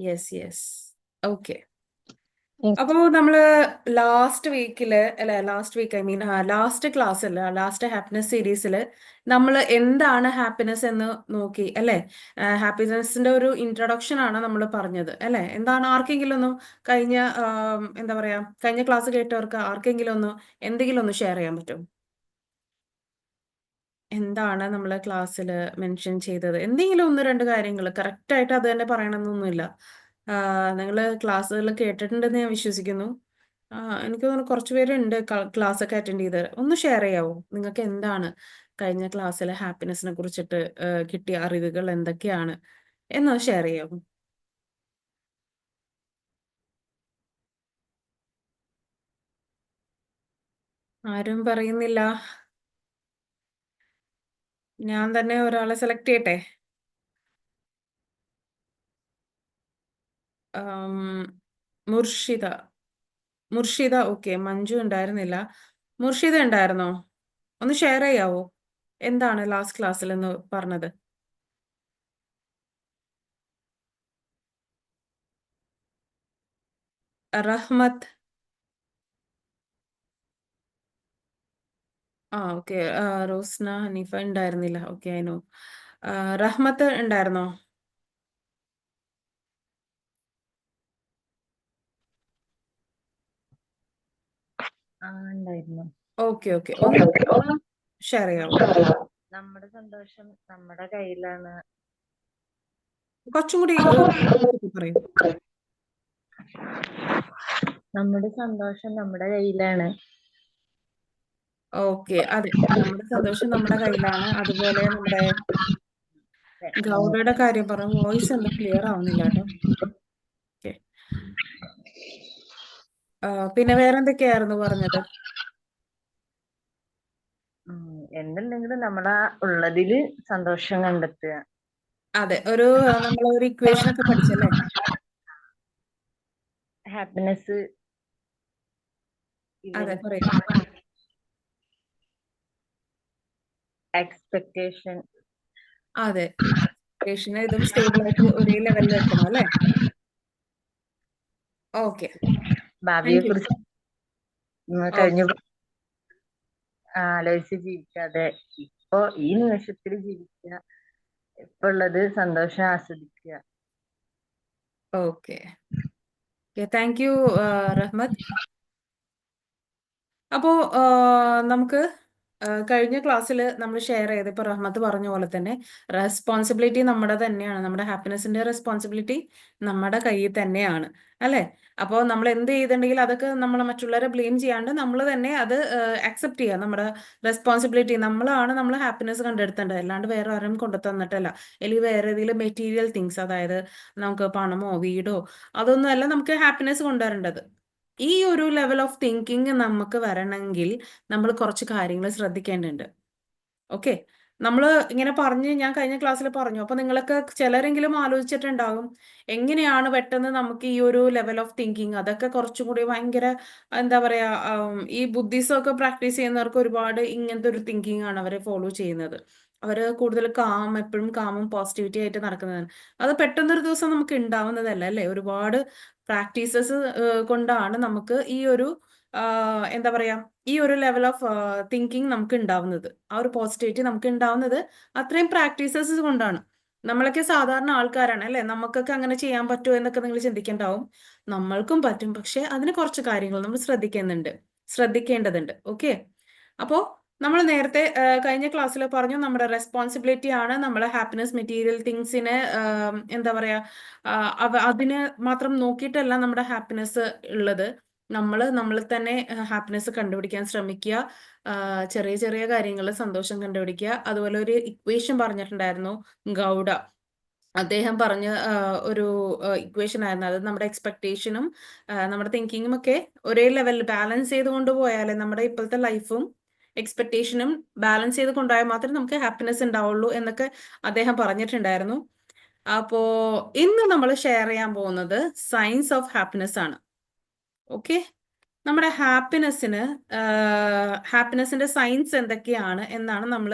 Yes yes. Okay. അപ്പോൾ നമ്മള് last വീക്കില് അല്ലെ, ലാസ്റ്റ് ക്ലാസ്സിൽ, ലാസ്റ്റ് ഹാപ്പിനെസ് സീരീസില് നമ്മൾ എന്താണ് ഹാപ്പിനെസ് എന്ന് നോക്കി അല്ലെ. ഹാപ്പിനെസിന്റെ ഒരു ഇൻട്രൊഡക്ഷൻ ആണ് നമ്മൾ പറഞ്ഞത് അല്ലെ. എന്താണ് ആർക്കെങ്കിലും ഒന്ന് കഴിഞ്ഞ എന്താ പറയാ, കഴിഞ്ഞ ക്ലാസ് കേട്ടവർക്ക് ആർക്കെങ്കിലും ഒന്ന് എന്തെങ്കിലും ഒന്ന് ഷെയർ ചെയ്യാൻ പറ്റും? എന്താണ് നമ്മൾ ക്ലാസ്സിൽ മെൻഷൻ ചെയ്തത്? എന്തെങ്കിലും ഒന്ന് രണ്ട് കാര്യങ്ങൾ കറക്റ്റ് ആയിട്ട് അത് തന്നെ പറയണമെന്നൊന്നുമില്ല. നിങ്ങൾ ക്ലാസ്സുകൾ കേട്ടിട്ടുണ്ടെന്ന് ഞാൻ വിശ്വസിക്കുന്നു. എനിക്ക് തോന്നുന്നു കുറച്ച് പേരുണ്ട് ക്ലാസ് ഒക്കെ അറ്റൻഡ് ചെയ്ത്. ഒന്ന് ഷെയർ ചെയ്യാവോ നിങ്ങൾക്ക് എന്താണ് കഴിഞ്ഞ ക്ലാസ്സിലെ ഹാപ്പിനെസിനെ കുറിച്ചിട്ട് കിട്ടിയ അറിവുകൾ എന്തൊക്കെയാണ് എന്ന് ഷെയർ ചെയ്യാവോ? ആരും പറയുന്നില്ല. ഞാൻ തന്നെ ഒരാളെ സെലക്ട് ചെയ്യട്ടെ. ആം, മുർഷിദ. മുർഷിദ, ഓക്കെ. മഞ്ജു ഉണ്ടായിരുന്നില്ല. മുർഷിദ ഉണ്ടായിരുന്നോ? ഒന്ന് ഷെയർ ചെയ്യാവോ എന്താണ് ലാസ്റ്റ് ക്ലാസ്സിൽ എന്ന് പറഞ്ഞത്? റഹ്മത്ത്. ഓക്കെ. റോസ്ന, ഹനീഫ ഉണ്ടായിരുന്നില്ല. Okay, I know. റഹ്മത്ത് ഉണ്ടായിരുന്നോ? ഉണ്ടായിരുന്നു. Okay okay. ഒന്ന് ഷെയർ ചെയ്യാവോ? നമ്മുടെ സന്തോഷം നമ്മുടെ കയ്യിലാണ്. കുറച്ചും കൂടി പറയൂ. നമ്മുടെ സന്തോഷം നമ്മുടെ കയ്യിലാണ്. ഓക്കെ, അതെ, നമ്മുടെ സന്തോഷം നമ്മുടെ കയ്യിലാണ്. അതുപോലെ നമ്മുടെ ഗൗഡയുടെ കാര്യം പറഞ്ഞു. വോയിസ് എന്താ ക്ലിയർ ആവുന്നില്ല കേട്ടോ. ഓക്കെ. പിന്നെ വേറെന്തൊക്കെയായിരുന്നു പറഞ്ഞത്? എന്തുണ്ടെങ്കിലും നമ്മളെ ഉള്ളതില് സന്തോഷം കണ്ടെത്തുക. അതെ, നമ്മളൊരു ഇക്വേഷൻ ഒക്കെ പഠിച്ചല്ലേ. ഹാപ്പിനെസ് അതെ, പറയൂ. എക്സ്പെക്ടേഷൻ. അതെ, എക്സ്പെക്ടേഷന് ഇതും സ്റ്റേബിൾ ആയിട്ട് ഒരേ ലെവലിൽ വെക്കണം അല്ലേ. ഓക്കെ, ഭാവിയെ താങ്ക് യു. കുറിച്ച് കഴിഞ്ഞു ആലോചിച്ച് ജീവിക്കാതെ ഇപ്പൊ ഈ നിമിഷത്തിൽ ജീവിക്കുക. ഇപ്പൊ ഉള്ളത് സന്തോഷം ആസ്വദിക്കുക. ഓക്കെ, താങ്ക് യു റഹ്മത്ത്. അപ്പോ നമുക്ക് കഴിഞ്ഞ ക്ലാസ്സിൽ നമ്മൾ ഷെയർ ചെയ്ത് ഇപ്പൊ റഹ്മത്ത് പറഞ്ഞ പോലെ തന്നെ റെസ്പോൺസിബിലിറ്റി നമ്മുടെ തന്നെയാണ്. നമ്മുടെ ഹാപ്പിനെസിന്റെ റെസ്പോൺസിബിലിറ്റി നമ്മുടെ കയ്യിൽ തന്നെയാണ് അല്ലെ. അപ്പോൾ നമ്മൾ എന്ത് ചെയ്തിട്ടുണ്ടെങ്കിൽ അതൊക്കെ നമ്മൾ മറ്റുള്ളവരെ ബ്ലെയിം ചെയ്യാണ്ട് നമ്മൾ തന്നെ അത് അക്സെപ്റ്റ് ചെയ്യുക. നമ്മുടെ റെസ്പോൺസിബിലിറ്റി നമ്മളാണ് നമ്മൾ ഹാപ്പിനെസ് കണ്ടെടുത്തേണ്ടത്, അല്ലാണ്ട് വേറെ ആരും കൊണ്ടു തന്നിട്ടല്ല. അല്ലെങ്കിൽ വേറെ ഏതെങ്കിലും മെറ്റീരിയൽ തിങ്സ്, അതായത് നമുക്ക് പണമോ വീടോ അതൊന്നും അല്ല നമുക്ക് ഹാപ്പിനെസ് കൊണ്ടുവരേണ്ടത്. ഈ ഒരു ലെവൽ ഓഫ് തിങ്കിങ് നമുക്ക് വരണമെങ്കിൽ നമ്മൾ കുറച്ച് കാര്യങ്ങൾ ശ്രദ്ധിക്കേണ്ടതുണ്ട്. ഓക്കെ, നമ്മൾ ഇങ്ങനെ ഞാൻ കഴിഞ്ഞ ക്ലാസ്സിൽ പറഞ്ഞു. അപ്പൊ നിങ്ങളൊക്കെ ചിലരെങ്കിലും ആലോചിച്ചിട്ടുണ്ടാകും എങ്ങനെയാണ് പെട്ടെന്ന് നമുക്ക് ഈ ഒരു ലെവൽ ഓഫ് തിങ്കിങ്, അതൊക്കെ കുറച്ചും കൂടി ഭയങ്കര എന്താ പറയാ, ഈ ബുദ്ധിസം ഒക്കെ പ്രാക്ടീസ് ചെയ്യുന്നവർക്ക് ഒരുപാട് ഇങ്ങനത്തെ ഒരു തിങ്കിങ് ആണ് അവരെ ഫോളോ ചെയ്യുന്നത്. അവര് കൂടുതൽ എപ്പോഴും കാമും പോസിറ്റിവിറ്റി ആയിട്ട് നടക്കുന്നതാണ്. അത് പെട്ടെന്നൊരു ദിവസം നമുക്ക് ഉണ്ടാവുന്നതല്ല അല്ലേ. ഒരുപാട് പ്രാക്ടീസസ് കൊണ്ടാണ് നമുക്ക് ഈ ഒരു എന്താ പറയാ, ഈ ഒരു ലെവൽ ഓഫ് തിങ്കിങ് നമുക്ക് ഉണ്ടാവുന്നത്, ആ ഒരു പോസിറ്റിവിറ്റി നമുക്ക് ഉണ്ടാവുന്നത് അത്രയും പ്രാക്ടീസസ് കൊണ്ടാണ്. നമ്മളൊക്കെ സാധാരണ ആൾക്കാരാണ് അല്ലെ, നമുക്കൊക്കെ അങ്ങനെ ചെയ്യാൻ പറ്റുമോ എന്നൊക്കെ നിങ്ങൾ ചിന്തിക്കണ്ടാവും. നമ്മൾക്കും പറ്റും, പക്ഷെ അതിന് കുറച്ച് കാര്യങ്ങൾ നമ്മൾ ശ്രദ്ധിക്കേണ്ടതുണ്ട്. ഓക്കെ, അപ്പോൾ നമ്മൾ നേരത്തെ കഴിഞ്ഞ ക്ലാസ്സിൽ പറഞ്ഞു നമ്മുടെ റെസ്പോൺസിബിലിറ്റി ആണ് നമ്മളെ ഹാപ്പിനെസ് മെറ്റീരിയൽ തിങ്സിനെ എന്താ പറയാ, അതിന് മാത്രം നോക്കിയിട്ടല്ല നമ്മുടെ ഹാപ്പിനെസ് ഉള്ളത്. നമ്മളിൽ തന്നെ ഹാപ്പിനെസ് കണ്ടുപിടിക്കാൻ ശ്രമിക്കുക. ചെറിയ ചെറിയ കാര്യങ്ങൾ സന്തോഷം കണ്ടുപിടിക്കുക. അതുപോലെ ഒരു ഇക്വേഷൻ പറഞ്ഞിട്ടുണ്ടായിരുന്നു ഗൗഡ. അദ്ദേഹം പറഞ്ഞ ഒരു ഇക്വേഷൻ ആയിരുന്നു അത്. നമ്മുടെ എക്സ്പെക്ടേഷനും നമ്മുടെ തിങ്കിങ്ങും ഒക്കെ ഒരേ ലെവലിൽ ബാലൻസ് ചെയ്ത് കൊണ്ടുപോയാലേ നമ്മുടെ ഇപ്പോഴത്തെ ലൈഫും എക്സ്പെക്ടേഷനും ബാലൻസ് ചെയ്ത് കൊണ്ടുപോയാൽ മാത്രമേ നമുക്ക് ഹാപ്പിനെസ് ഉണ്ടാവുള്ളൂ എന്നൊക്കെ അദ്ദേഹം പറഞ്ഞിട്ടുണ്ടായിരുന്നു. അപ്പോ ഇന്ന് നമ്മൾ ഷെയർ ചെയ്യാൻ പോകുന്നത് സയൻസ് ഓഫ് ഹാപ്പിനെസ് ആണ്. ഓക്കെ, നമ്മുടെ ഹാപ്പിനെസിന്റെ സയൻസ് എന്തൊക്കെയാണ് എന്നാണ് നമ്മൾ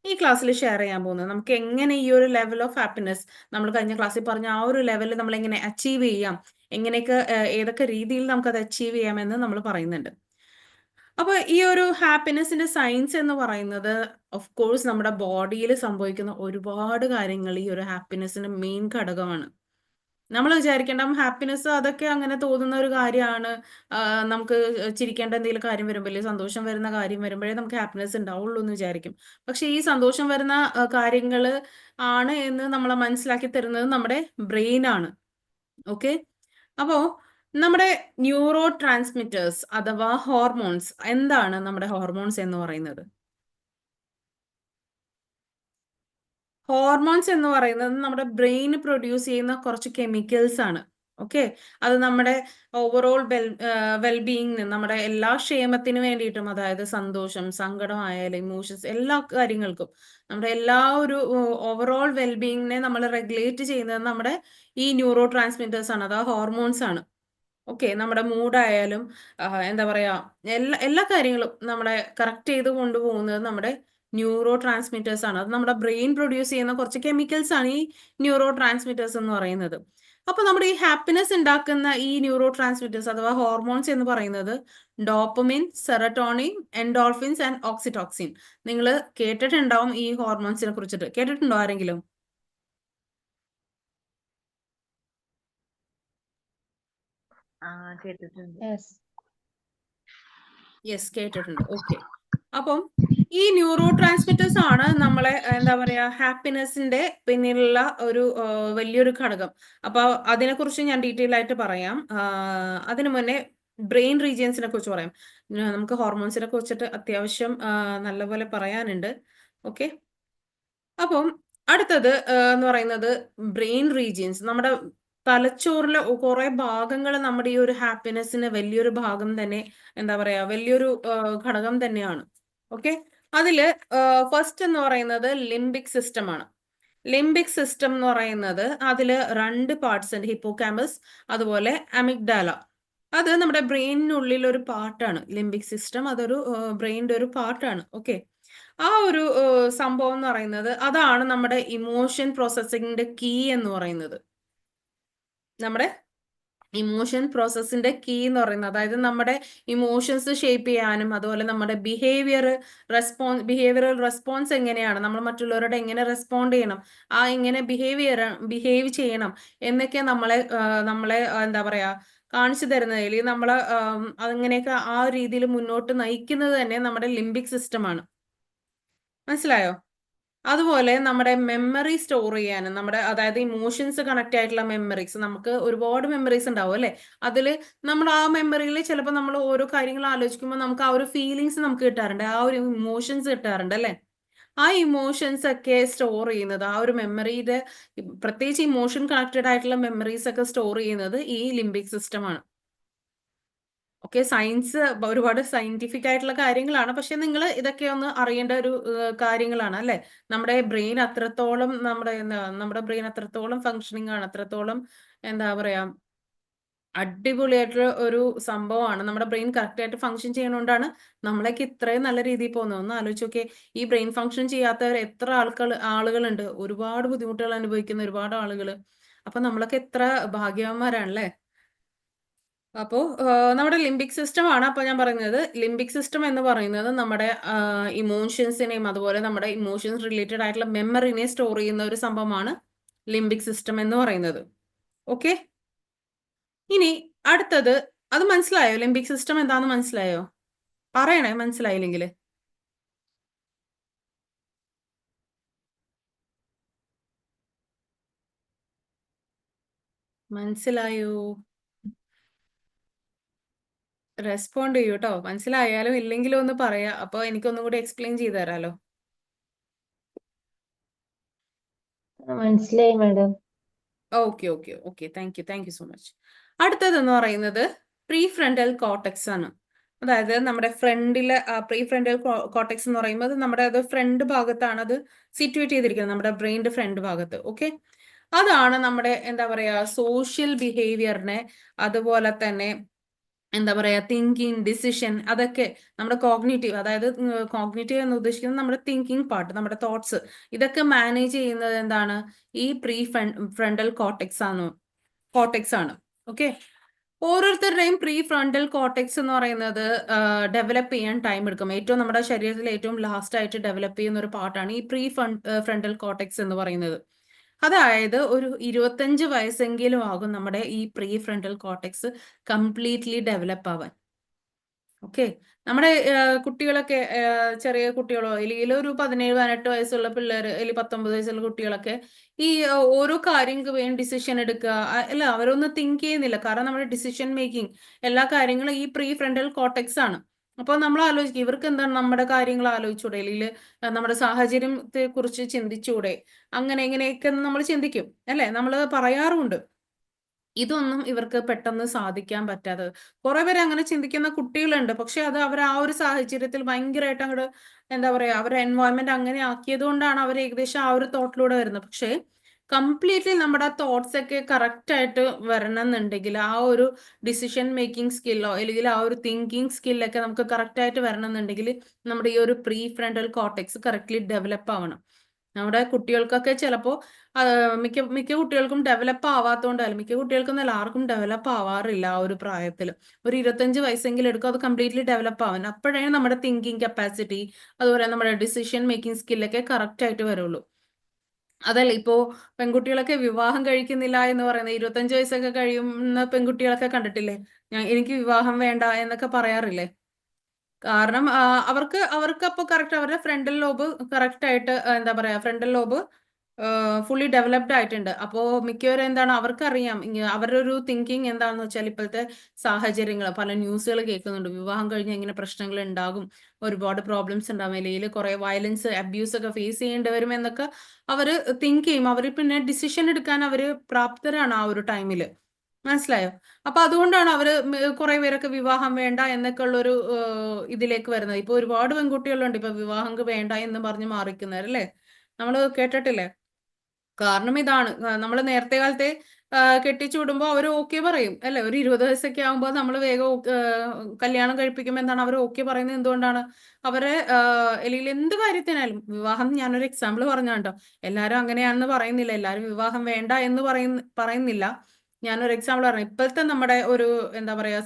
ഈ ക്ലാസ്സിൽ ഷെയർ ചെയ്യാൻ പോകുന്നത് നമുക്ക് എങ്ങനെ ഈ ഒരു ലെവൽ ഓഫ് ഹാപ്പിനെസ് നമ്മൾ കഴിഞ്ഞ ക്ലാസ്സിൽ പറഞ്ഞ ആ ഒരു ലെവലിൽ നമ്മൾ എങ്ങനെ അച്ചീവ് ചെയ്യാം, എങ്ങനെയൊക്കെ ഏതൊക്കെ രീതിയിൽ നമുക്ക് അത് അച്ചീവ് ചെയ്യാമെന്ന് നമ്മൾ പറയുന്നുണ്ട്. അപ്പൊ ഈ ഒരു ഹാപ്പിനെസിന്റെ സയൻസ് എന്ന് പറയുന്നത് ഓഫ് കോഴ്സ് നമ്മുടെ ബോഡിയിൽ സംഭവിക്കുന്ന ഒരുപാട് കാര്യങ്ങൾ ഈ ഒരു ഹാപ്പിനെസിന്റെ മെയിൻ ഘടകമാണ്. നമ്മൾ വിചാരിക്കേണ്ട ഹാപ്പിനെസ് അതൊക്കെ അങ്ങനെ തോന്നുന്ന ഒരു കാര്യമാണ്. നമുക്ക് ചിരിക്കേണ്ട എന്തെങ്കിലും കാര്യം വരുമ്പോൾ, അല്ലെങ്കിൽ സന്തോഷം വരുന്ന കാര്യം വരുമ്പോഴേ നമുക്ക് ഹാപ്പിനെസ് ഉണ്ടാവുള്ളൂ എന്ന് വിചാരിക്കും. പക്ഷെ ഈ സന്തോഷം വരുന്ന കാര്യങ്ങൾ ആണ് എന്ന് നമ്മളെ മനസ്സിലാക്കി തരുന്നത് നമ്മുടെ ബ്രെയിൻ ആണ്. ഓക്കെ, അപ്പോ നമ്മുടെ ന്യൂറോ ട്രാൻസ്മിറ്റേഴ്സ് അഥവാ ഹോർമോൺസ്, എന്താണ് നമ്മുടെ ഹോർമോൺസ് എന്ന് പറയുന്നത്? ഹോർമോൺസ് എന്ന് പറയുന്നത് നമ്മുടെ ബ്രെയിൻ പ്രൊഡ്യൂസ് ചെയ്യുന്ന കുറച്ച് കെമിക്കൽസ് ആണ്. ഓക്കെ, അത് നമ്മുടെ ഓവറോൾ വെൽബീയിങ്ങിന്, നമ്മുടെ എല്ലാ ക്ഷേമത്തിനു വേണ്ടിയിട്ടും, അതായത് സന്തോഷം, സങ്കടം ആയാലും ഇമോഷൻസ്, എല്ലാ കാര്യങ്ങൾക്കും നമ്മുടെ എല്ലാ ഒരു ഓവറോൾ വെൽബീയിങ്ങിനെ നമ്മൾ റെഗുലേറ്റ് ചെയ്യുന്നത് നമ്മുടെ ഈ ന്യൂറോ ട്രാൻസ്മിറ്റേഴ്സ് ആണ്, അഥവാ ഹോർമോൺസ് ആണ്. ഓക്കെ, നമ്മുടെ മൂഡായാലും എന്താ പറയാ, എല്ലാ കാര്യങ്ങളും നമ്മളെ കറക്റ്റ് ചെയ്ത് കൊണ്ടുപോകുന്നത് നമ്മുടെ ന്യൂറോ ട്രാൻസ്മിറ്റേഴ്സ് ആണ്. അത് നമ്മുടെ ബ്രെയിൻ പ്രൊഡ്യൂസ് ചെയ്യുന്ന കുറച്ച് കെമിക്കൽസ് ആണ് ഈ ന്യൂറോ ട്രാൻസ്മിറ്റേഴ്സ് എന്ന് പറയുന്നത്. അപ്പൊ നമ്മുടെ ഈ ഹാപ്പിനെസ് ഉണ്ടാക്കുന്ന ഈ ന്യൂറോ ട്രാൻസ്മിറ്റേഴ്സ് അഥവാ ഹോർമോൺസ് എന്ന് പറയുന്നത് dopamine, serotonin, endorphins and oxytocin. നിങ്ങൾ കേട്ടിട്ടുണ്ടാവും ഈ ഹോർമോൺസിനെ കുറിച്ചിട്ട്. കേട്ടിട്ടുണ്ടോ ആരെങ്കിലും? കേട്ടിട്ടുണ്ട്. യെസ്, കേട്ടിട്ടുണ്ട്. ഓക്കെ, അപ്പം ഈ ന്യൂറോ ട്രാൻസ്മിറ്റേഴ്സ് ആണ് നമ്മളെ എന്താ പറയാ ഹാപ്പിനെസിന്റെ പിന്നിലുള്ള ഒരു വലിയൊരു ഘടകം. അപ്പൊ അതിനെക്കുറിച്ച് ഞാൻ ഡീറ്റെയിൽ ആയിട്ട് പറയാം. അതിനു മുന്നേ ബ്രെയിൻ റീജിയൻസിനെ കുറിച്ച് പറയാം. നമുക്ക് ഹോർമോൺസിനെ കുറിച്ചിട്ട് അത്യാവശ്യം നല്ലപോലെ പറയാനുണ്ട്. ഓക്കെ, അപ്പം അടുത്തത് എന്ന് പറയുന്നത് ബ്രെയിൻ റീജിയൻസ്. നമ്മുടെ തലച്ചോറിലെ കുറെ ഭാഗങ്ങൾ നമ്മുടെ ഈ ഒരു ഹാപ്പിനെസ്സിന് വലിയൊരു ഭാഗം തന്നെ, എന്താ പറയാ, വലിയൊരു ഘടകം തന്നെയാണ്. ഓക്കെ, അതില് ഫസ്റ്റ് എന്ന് പറയുന്നത് ലിംബിക് സിസ്റ്റം ആണ്. ലിംബിക് സിസ്റ്റം എന്ന് പറയുന്നത് അതില് 2 പാർട്സ് ഉണ്ട്, ഹിപ്പോകാമ്പസ് അതുപോലെ അമിഗ്ഡാല. അത് നമ്മുടെ ബ്രെയിനിനുള്ളിൽ ഒരു പാർട്ടാണ്. ലിംബിക് സിസ്റ്റം അതൊരു ബ്രെയിനിന്റെ ഒരു പാർട്ടാണ്. ഓക്കെ, ആ ഒരു സംഭവം എന്ന് പറയുന്നത് അതാണ് നമ്മുടെ ഇമോഷൻ പ്രോസസ്സിംഗിന്റെ കീ എന്ന് പറയുന്നത്. നമ്മുടെ ഇമോഷൻ പ്രോസസ്സിന്റെ കീ എന്ന് പറയുന്നത്, അതായത് നമ്മുടെ ഇമോഷൻസ് ഷേപ്പ് ചെയ്യാനും അതുപോലെ നമ്മുടെ ബിഹേവിയറൽ റെസ്പോൺസ് എങ്ങനെയാണ്, നമ്മൾ മറ്റുള്ളവരോട് എങ്ങനെ റെസ്പോണ്ട് ചെയ്യണം, എങ്ങനെ ബിഹേവ് ചെയ്യണം എന്നൊക്കെ നമ്മളെ എന്താ പറയാ കാണിച്ചു തരുന്നത്, അല്ലെങ്കിൽ നമ്മളെ അങ്ങനെയൊക്കെ ആ രീതിയിൽ മുന്നോട്ട് നയിക്കുന്നത് തന്നെ നമ്മുടെ ലിംബിക് സിസ്റ്റമാണ്. മനസ്സിലായോ? അതുപോലെ നമ്മുടെ മെമ്മറി സ്റ്റോർ ചെയ്യാനും, നമ്മുടെ അതായത് ഇമോഷൻസ് കണക്ട് ആയിട്ടുള്ള മെമ്മറീസ്, നമുക്ക് ഒരുപാട് മെമ്മറീസ് ഉണ്ടാവും അല്ലെ. അതിൽ നമ്മൾ ആ മെമ്മറിയിൽ ചിലപ്പോൾ നമ്മൾ ഓരോ കാര്യങ്ങൾ ആലോചിക്കുമ്പോൾ നമുക്ക് ആ ഒരു ഫീലിങ്സ് നമുക്ക് കിട്ടാറുണ്ട്, ആ ഒരു ഇമോഷൻസ് കിട്ടാറുണ്ട് അല്ലെ. ആ ഇമോഷൻസ് ഒക്കെ സ്റ്റോർ ചെയ്യുന്നത്, ആ ഒരു മെമ്മറിയുടെ പ്രത്യേകിച്ച് ഇമോഷൻ കണക്റ്റഡ് ആയിട്ടുള്ള മെമ്മറീസ് ഒക്കെ സ്റ്റോർ ചെയ്യുന്നത് ഈ ലിംബിക് സിസ്റ്റമാണ്. ഓക്കെ, സയൻസ് ഒരുപാട് സയന്റിഫിക് ആയിട്ടുള്ള കാര്യങ്ങളാണ്, പക്ഷെ നിങ്ങൾ ഇതൊക്കെ ഒന്ന് അറിയേണ്ട ഒരു കാര്യങ്ങളാണ് അല്ലെ. നമ്മുടെ ബ്രെയിൻ അത്രത്തോളം നമ്മുടെ ബ്രെയിൻ അത്രത്തോളം ഫങ്ഷനിങ് ആണ്, അത്രത്തോളം എന്താ പറയാ അടിപൊളിയായിട്ടുള്ള ഒരു സംഭവമാണ്. നമ്മുടെ ബ്രെയിൻ കറക്റ്റ് ആയിട്ട് ഫങ്ഷൻ ചെയ്യുന്നതുകൊണ്ടാണ് നമ്മളൊക്കെ ഇത്രയും നല്ല രീതിയിൽ പോകുന്നത്. ഒന്ന് ആലോചിച്ച് നോക്കിയേ, ഈ ബ്രെയിൻ ഫങ്ഷൻ ചെയ്യാത്തവർ എത്ര ആളുകളുണ്ട്, ഒരുപാട് ബുദ്ധിമുട്ടുകൾ അനുഭവിക്കുന്ന ഒരുപാട് ആളുകൾ. അപ്പൊ നമ്മളൊക്കെ എത്ര ഭാഗ്യവാന്മാരാണല്ലേ. അപ്പോൾ നമ്മുടെ ലിംബിക് സിസ്റ്റം ആണ്. അപ്പോൾ ഞാൻ പറയുന്നത് ലിംബിക് സിസ്റ്റം എന്ന് പറയുന്നത് നമ്മുടെ ഇമോഷൻസിനെയും അതുപോലെ നമ്മുടെ ഇമോഷൻസ് റിലേറ്റഡ് ആയിട്ടുള്ള മെമ്മറിനെ സ്റ്റോർ ചെയ്യുന്ന ഒരു സംഭവമാണ് ലിംബിക് സിസ്റ്റം എന്ന് പറയുന്നത്. ഓക്കെ, ഇനി അടുത്തത്, അത് മനസ്സിലായോ? ലിംബിക് സിസ്റ്റം എന്താണെന്ന് മനസ്സിലായോ? പറയണേ മനസ്സിലായില്ലെങ്കിൽ. മനസ്സിലായോ? റെസ്പോണ്ട് ചെയ്യൂ കേട്ടോ. മനസ്സിലായാലും ഇല്ലെങ്കിലും ഒന്ന് പറയാ, അപ്പോൾ എനിക്കൊന്നും കൂടി എക്സ്പ്ലെയിൻ ചെയ്തു തരാലോ. മനസ്സിലായി madam. Okay okay okay, thank you so much. അടുത്തതെന്ന് പറയുന്നത് പ്രീ ഫ്രണ്ടൽ കോർട്ടെക്സ് ആണ്. അതായത് നമ്മുടെ ഫ്രണ്ടിലെ പ്രീ ഫ്രണ്ടൽ കോർട്ടെക്സ് എന്ന് പറയുമ്പോൾ നമ്മുടെ അത് ഫ്രണ്ട് ഭാഗത്താണ് അത് സിറ്റുവേറ്റ് ചെയ്തിരിക്കുന്നത്, നമ്മുടെ ബ്രെയിനിന്റെ ഫ്രണ്ട് ഭാഗത്ത്. ഓക്കെ, അതാണ് നമ്മുടെ എന്താ പറയാ സോഷ്യൽ ബിഹേവിയറിനെ അതുപോലെ തന്നെ എന്താ പറയാ, തിങ്കിങ്, ഡിസിഷൻ, അതൊക്കെ നമ്മുടെ കോഗ്നിറ്റീവ്, അതായത് കോഗ്നിറ്റീവ് എന്ന് ഉദ്ദേശിക്കുന്നത് നമ്മുടെ തിങ്കിങ് പാർട്ട്, നമ്മുടെ തോട്ട്സ്, ഇതൊക്കെ മാനേജ് ചെയ്യുന്നത് എന്താണ്, ഈ ഫ്രണ്ടൽ കോർട്ടെക്സ് ആണ്. ഓക്കെ. ഓരോരുത്തരുടെയും പ്രീ ഫ്രണ്ടൽ കോർട്ടെക്സ് എന്ന് പറയുന്നത് ഡെവലപ്പ് ചെയ്യാൻ ടൈം എടുക്കും. ഏറ്റവും നമ്മുടെ ശരീരത്തിൽ ഏറ്റവും ലാസ്റ്റ് ആയിട്ട് ഡെവലപ്പ് ചെയ്യുന്ന ഒരു പാർട്ടാണ് ഈ ഫ്രണ്ടൽ കോർട്ടെക്സ് എന്ന് പറയുന്നത്. അതായത് ഒരു 25 വയസ്സെങ്കിലും ആകും നമ്മുടെ ഈ pre frontal cortex completely develop ആവാൻ. ഓക്കെ. നമ്മുടെ കുട്ടികളൊക്കെ, ചെറിയ കുട്ടികളോ അല്ലെങ്കിൽ ഒരു 17-18 വയസ്സുള്ള പിള്ളേർ, അല്ലെങ്കിൽ 19 വയസ്സുള്ള കുട്ടികളൊക്കെ ഈ ഓരോ കാര്യങ്ങൾക്ക് വേണ്ടി ഡിസിഷൻ എടുക്കുക, അല്ല അവരൊന്നും തിങ്ക് ചെയ്യുന്നില്ല. കാരണം നമ്മുടെ ഡിസിഷൻ മേക്കിംഗ് എല്ലാ കാര്യങ്ങളും ഈ പ്രീ ഫ്രണ്ടൽ കോർട്ടെക്സ് ആണ്. അപ്പോൾ നമ്മൾ ആലോചിക്കും, ഇവർക്ക് എന്താണ് നമ്മുടെ കാര്യങ്ങൾ ആലോചിച്ചൂടെ, അല്ലെങ്കിൽ നമ്മുടെ സാഹചര്യത്തെ കുറിച്ച് ചിന്തിച്ചൂടെ, അങ്ങനെ ഇങ്ങനെയൊക്കെ നമ്മൾ ചിന്തിക്കും അല്ലെ, നമ്മൾ പറയാറുമുണ്ട്. ഇതൊന്നും ഇവർക്ക് പെട്ടെന്ന് സാധിക്കാൻ പറ്റാതെ കുറെ പേര് അങ്ങനെ ചിന്തിക്കുന്ന കുട്ടികളുണ്ട്. പക്ഷെ അത് അവർ ആ ഒരു സാഹചര്യത്തിൽ ഭയങ്കരമായിട്ട് അങ്ങോട്ട്, എന്താ പറയാ, അവരുടെ എൻവയോൺമെന്റ് അങ്ങനെ ആക്കിയത് കൊണ്ടാണ് അവർ ഏകദേശം ആ ഒരു തോട്ടിലൂടെ വരുന്നത്. പക്ഷേ കംപ്ലീറ്റ്ലി നമ്മുടെ തോട്ട്സ് ഒക്കെ കറക്റ്റ് ആയിട്ട് വരണം എന്നുണ്ടെങ്കിൽ, ആ ഒരു ഡിസിഷൻ മേക്കിംഗ് സ്കില്ലോ അല്ലെങ്കിൽ ആ ഒരു തിങ്കിങ് സ്കില്ലൊക്കെ നമുക്ക് കറക്റ്റ് ആയിട്ട് വരണം എന്നുണ്ടെങ്കിൽ നമ്മുടെ ഈ ഒരു pre frontal cortex correctly develop ആവണം. നമ്മുടെ കുട്ടികൾക്കൊക്കെ ചിലപ്പോൾ മിക്ക മിക്ക കുട്ടികൾക്കും ഡെവലപ്പ് ആവാത്തതുകൊണ്ടല്ല, മിക്ക കുട്ടികൾക്കും നല്ല ആർക്കും ഡെവലപ്പ് ആവാറില്ല ആ ഒരു പ്രായത്തിൽ. ഒരു 25 വയസ്സെങ്കിലും എടുക്കും അത് കംപ്ലീറ്റ്ലി ഡെവലപ്പ് ആവാൻ. അപ്പോഴേ നമ്മുടെ തിങ്കിങ് കപ്പാസിറ്റി, അതുപോലെ നമ്മുടെ ഡിസിഷൻ മേക്കിംഗ് സ്കില്ലൊക്കെ കറക്റ്റ് ആയിട്ട് വരുള്ളൂ. അതല്ല ഇപ്പോ പെൺകുട്ടികളൊക്കെ വിവാഹം കഴിക്കുന്നില്ല എന്ന് പറയുന്നത്, 25 വയസ്സൊക്കെ കഴിയുന്ന പെൺകുട്ടികളൊക്കെ കണ്ടിട്ടില്ലേ, എനിക്ക് വിവാഹം വേണ്ട എന്നൊക്കെ പറയാറില്ലേ. കാരണം അവർക്ക് അപ്പൊ കറക്റ്റ് അവരുടെ ഫ്രണ്ടൽ ലോബ് കറക്റ്റ് ആയിട്ട്, എന്താ പറയാ, ഫ്രണ്ടൽ ലോബ് ഫുള്ളി ഡെവലപ്ഡ് ആയിട്ടുണ്ട്. അപ്പോ മിക്കവരും എന്താണ്, അവർക്കറിയാം അവരുടെ ഒരു തിങ്കിങ് എന്താണെന്ന് വെച്ചാൽ, ഇപ്പോഴത്തെ സാഹചര്യങ്ങൾ പല ന്യൂസുകൾ കേൾക്കുന്നുണ്ട്, വിവാഹം കഴിഞ്ഞ് ഇങ്ങനെ പ്രശ്നങ്ങൾ ഉണ്ടാകും, ഒരുപാട് പ്രോബ്ലംസ് ഉണ്ടാവും, അല്ലെങ്കിൽ കുറെ വയലൻസ്, അബ്യൂസ് ഒക്കെ ഫേസ് ചെയ്യേണ്ടി വരും എന്നൊക്കെ അവര് തിങ്ക് ചെയ്യും. അവർ പിന്നെ ഡിസിഷൻ എടുക്കാൻ അവര് പ്രാപ്തരാണ് ആ ഒരു ടൈമില്. മനസ്സിലായോ? അപ്പൊ അതുകൊണ്ടാണ് അവര് കുറെ പേരൊക്കെ വിവാഹം വേണ്ട എന്നൊക്കെ ഉള്ളൊരു ഇതിലേക്ക് വരുന്നത്. ഇപ്പൊ ഒരുപാട് പെൺകുട്ടികളുണ്ട് ഇപ്പൊ വിവാഹം വേണ്ട എന്ന് പറഞ്ഞ് മാറിക്കുന്നവർ അല്ലേ, നമ്മള് കേട്ടിട്ടില്ലേ. കാരണം ഇതാണ്, നമ്മൾ നേരത്തെ കാലത്തെ കെട്ടിച്ചു വിടുമ്പോൾ അവർ ഓക്കെ പറയും അല്ലെ. ഒരു 20 വയസ്സൊക്കെ ആകുമ്പോൾ നമ്മൾ വേഗം കല്യാണം കഴിപ്പിക്കുമ്പോൾ എന്താണ് അവർ ഓക്കെ പറയുന്നത്, എന്തുകൊണ്ടാണ്, അവരെ അല്ലെങ്കിൽ എന്ത് കാര്യത്തിനായാലും വിവാഹം, ഞാനൊരു എക്സാമ്പിൾ പറഞ്ഞാണ്ടോ, എല്ലാരും അങ്ങനെയാണെന്ന് പറയുന്നില്ല, എല്ലാരും വിവാഹം വേണ്ട എന്ന് പറയുന്നില്ല. ഞാനൊരു എക്സാമ്പിൾ പറഞ്ഞു, ഇപ്പോഴത്തെ നമ്മുടെ ഒരു, എന്താ പറയാ,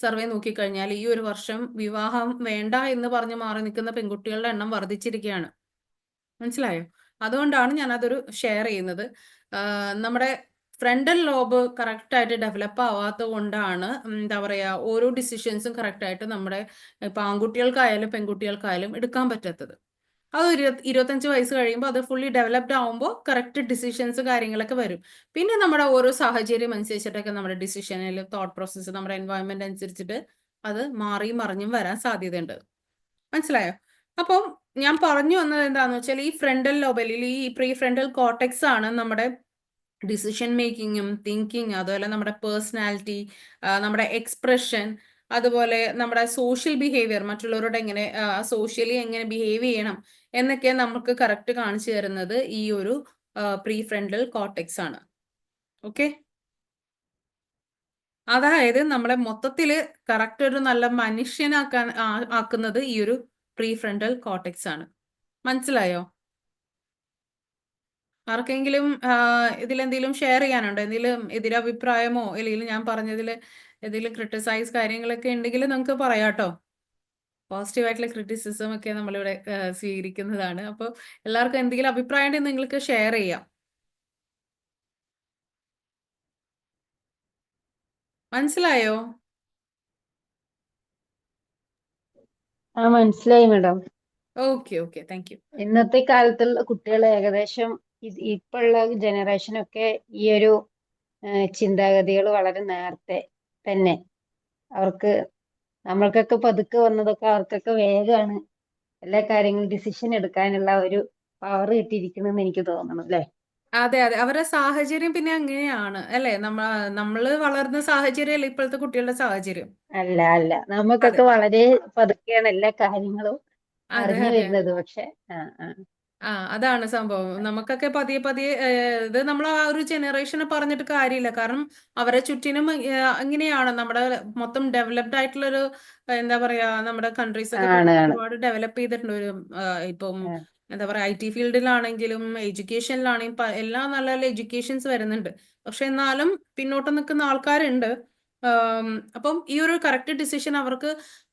സർവേ നോക്കിക്കഴിഞ്ഞാൽ ഈ ഒരു വർഷം വിവാഹം വേണ്ട എന്ന് പറഞ്ഞ് മാറി നിൽക്കുന്ന പെൺകുട്ടികളുടെ എണ്ണം വർദ്ധിച്ചിരിക്കുകയാണ്. മനസ്സിലായോ? അതുകൊണ്ടാണ് ഞാൻ അതൊരു ഷെയർ ചെയ്യുന്നത്. നമ്മുടെ ഫ്രണ്ടൽ ലോബ് കറക്റ്റ് ആയിട്ട് ഡെവലപ്പ് ആവാത്തത് കൊണ്ടാണ്, എന്താ പറയാ, ഓരോ ഡിസിഷൻസും കറക്റ്റ് ആയിട്ട് നമ്മുടെ ഇപ്പൊ ആൺകുട്ടികൾക്കായാലും പെൺകുട്ടികൾക്കായാലും എടുക്കാൻ പറ്റാത്തത്. അത് ഒരു 25 വയസ്സ് കഴിയുമ്പോൾ അത് ഫുള്ളി ഡെവലപ്ഡ് ആവുമ്പോൾ കറക്റ്റ് ഡിസിഷൻസ് കാര്യങ്ങളൊക്കെ വരും. പിന്നെ നമ്മുടെ ഓരോ സാഹചര്യം അനുസരിച്ചിട്ടൊക്കെ നമ്മുടെ ഡിസിഷനിൽ തോട്ട് പ്രോസസ്സ്, നമ്മുടെ എൻവയോൺമെന്റ് അനുസരിച്ചിട്ട് അത് മാറിയും മറിഞ്ഞും വരാൻ സാധ്യതയുണ്ട്. മനസ്സിലായോ? അപ്പം ഞാൻ പറഞ്ഞു വന്നത് എന്താന്ന് വെച്ചാൽ, ഈ ഫ്രണ്ടൽ ലോബ് അല്ലെങ്കിൽ ഈ പ്രീ ഫ്രണ്ടൽ കോർട്ടെക്സ് ആണ് നമ്മുടെ ഡിസിഷൻ മേക്കിങ്ങും തിങ്കിങ്, അതുപോലെ നമ്മുടെ പേഴ്സണാലിറ്റി, നമ്മുടെ എക്സ്പ്രഷൻ, അതുപോലെ നമ്മുടെ സോഷ്യൽ ബിഹേവിയർ, മറ്റുള്ളവരോട് എങ്ങനെ സോഷ്യലി എങ്ങനെ ബിഹേവ് ചെയ്യണം എന്നൊക്കെ നമുക്ക് കറക്റ്റ് കാണിച്ചു തരുന്നത് ഈ ഒരു പ്രീ ഫ്രണ്ടൽ കോർട്ടെക്സ് ആണ്. ഓക്കെ. അതായത് നമ്മളെ മൊത്തത്തില് കറക്റ്റ് ഒരു നല്ല മനുഷ്യനാക്കാൻ ആക്കുന്നത് ഈ ഒരു പ്രീ ഫ്രണ്ടൽ കോർട്ടെക്സ് ആണ്. മനസ്സിലായോ? ആർക്കെങ്കിലും ഇതിലെന്തെങ്കിലും ഷെയർ ചെയ്യാനുണ്ടോ? എന്തെങ്കിലും എതിരഭിപ്രായമോ അല്ലെങ്കിൽ ഞാൻ പറഞ്ഞതില് എന്തെങ്കിലും ക്രിട്ടിസൈസ് കാര്യങ്ങളൊക്കെ ഉണ്ടെങ്കിൽ നമുക്ക് പറയാട്ടോ. പോസിറ്റീവ് ആയിട്ടുള്ള ക്രിറ്റിസിസം ഒക്കെ നമ്മളിവിടെ സ്വീകരിക്കുന്നതാണ്. അപ്പോൾ എല്ലാവർക്കും എന്തെങ്കിലും അഭിപ്രായം ഉണ്ടെങ്കിൽ നിങ്ങൾക്ക് ഷെയർ ചെയ്യാം. മനസ്സിലായോ? മനസ്സിലായി madam. Okay okay, thank you. ഇന്നത്തെ കാലത്തുള്ള കുട്ടികൾ ഏകദേശം ഇപ്പോഴുള്ള ജനറേഷനൊക്കെ ഈ ഒരു ചിന്താഗതികൾ വളരെ നേരത്തെ തന്നെ അവർക്ക്, നമ്മൾക്കൊക്കെ പതുക്കെ വന്നതൊക്കെ അവർക്കൊക്കെ വേഗമാണ് എല്ലാ കാര്യങ്ങളും ഡിസിഷൻ എടുക്കാനുള്ള ഒരു പവർ കിട്ടിയിരിക്കണമെന്ന് എനിക്ക് തോന്നുന്നു അല്ലേ. അതെ അതെ, അവരുടെ സാഹചര്യം പിന്നെ അങ്ങനെയാണ് അല്ലെ. നമ്മള് വളർന്ന സാഹചര്യമല്ല ഇപ്പോഴത്തെ കുട്ടികളുടെ സാഹചര്യം. അല്ല അല്ല, അതെ നമുക്കൊക്കെ വളരെ പതുക്കെയാണ് എല്ലാ കാര്യങ്ങളും അതെ അറിഞ്ഞു അതെ വരുന്നത്. പക്ഷെ ആ ആ അതാണ് സംഭവം. നമുക്കൊക്കെ പതിയെ പതിയെ ഇത് നമ്മൾ ആ ഒരു ജനറേഷനെ പറഞ്ഞിട്ട് കാര്യമില്ല. കാരണം അവരെ ചുറ്റിനും ഇങ്ങനെയാണ് നമ്മുടെ മൊത്തം ഡെവലപ്ഡ് ആയിട്ടുള്ളൊരു എന്താ പറയാ നമ്മുടെ കൺട്രീസ് ഒക്കെ ആണ് ആണ് ഒരുപാട് ഡെവലപ്പ് ചെയ്തിട്ടുണ്ട്. ഇപ്പം ആ, എന്താ പറയാ IT ഫീൽഡിലാണെങ്കിലും എഡ്യൂക്കേഷനിലാണെങ്കിലും എല്ലാം നല്ല നല്ല എഡ്യൂക്കേഷൻസ് വരുന്നുണ്ട്. പക്ഷെ എന്നാലും പിന്നോട്ട് നിൽക്കുന്ന ആൾക്കാരുണ്ട്. ആം, അപ്പം ഈ ഒരു കറക്റ്റ് ഡിസിഷൻ അവർക്ക്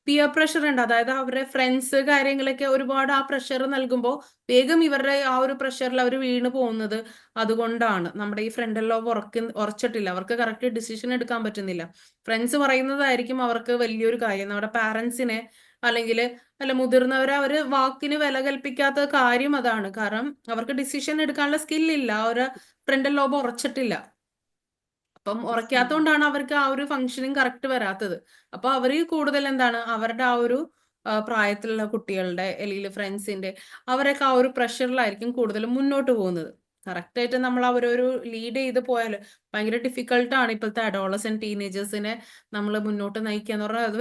പിയർ പ്രഷർ ഉണ്ട്. അതായത് അവരുടെ ഫ്രണ്ട്സ് കാര്യങ്ങളൊക്കെ ഒരുപാട് ആ പ്രഷർ നൽകുമ്പോൾ വേഗം ഇവരുടെ ആ ഒരു പ്രഷറിൽ അവർ വീണ് പോകുന്നത് അതുകൊണ്ടാണ്. നമ്മുടെ ഈ ഫ്രണ്ടൽ ലോബ് ഉറച്ചിട്ടില്ല, അവർക്ക് കറക്റ്റ് ഡിസിഷൻ എടുക്കാൻ പറ്റുന്നില്ല. ഫ്രണ്ട്സ് പറയുന്നതായിരിക്കും അവർക്ക് വലിയൊരു കാര്യം. നമ്മുടെ പാരന്റ്സിനെ അല്ലെങ്കിൽ അല്ല മുതിർന്നവരെ അവര് വാക്കിന് വില കൽപ്പിക്കാത്ത കാര്യം അതാണ്. കാരണം അവർക്ക് ഡിസിഷൻ എടുക്കാനുള്ള സ്കില്ലില്ല, അവര് ഫ്രണ്ടൽ ലോബ് ഉറച്ചിട്ടില്ല. അപ്പം ഉം. ഉറയ്ക്കാത്തോണ്ടാണ് അവർക്ക് ആ ഒരു ഫംഗ്ഷനിങ് കറക്റ്റ് വരാത്തത്. അപ്പൊ അവര് കൂടുതൽ എന്താണ് അവരുടെ ആ ഒരു പ്രായത്തിലുള്ള കുട്ടികളുടെ അല്ലെങ്കിൽ ഫ്രണ്ട്സിന്റെ അവരൊക്കെ ആ ഒരു പ്രഷറിലായിരിക്കും കൂടുതലും മുന്നോട്ട് പോകുന്നത്. കറക്റ്റ് ആയിട്ട് നമ്മൾ അവരൊരു ലീഡ് ചെയ്ത് പോയാൽ ഭയങ്കര ഡിഫിക്കൽട്ടാണ് ഇപ്പോഴത്തെ അഡോളസെന്റ് ടീനേജേഴ്സിനെ നമ്മൾ മുന്നോട്ട് നയിക്കുക എന്ന് പറഞ്ഞാൽ അത്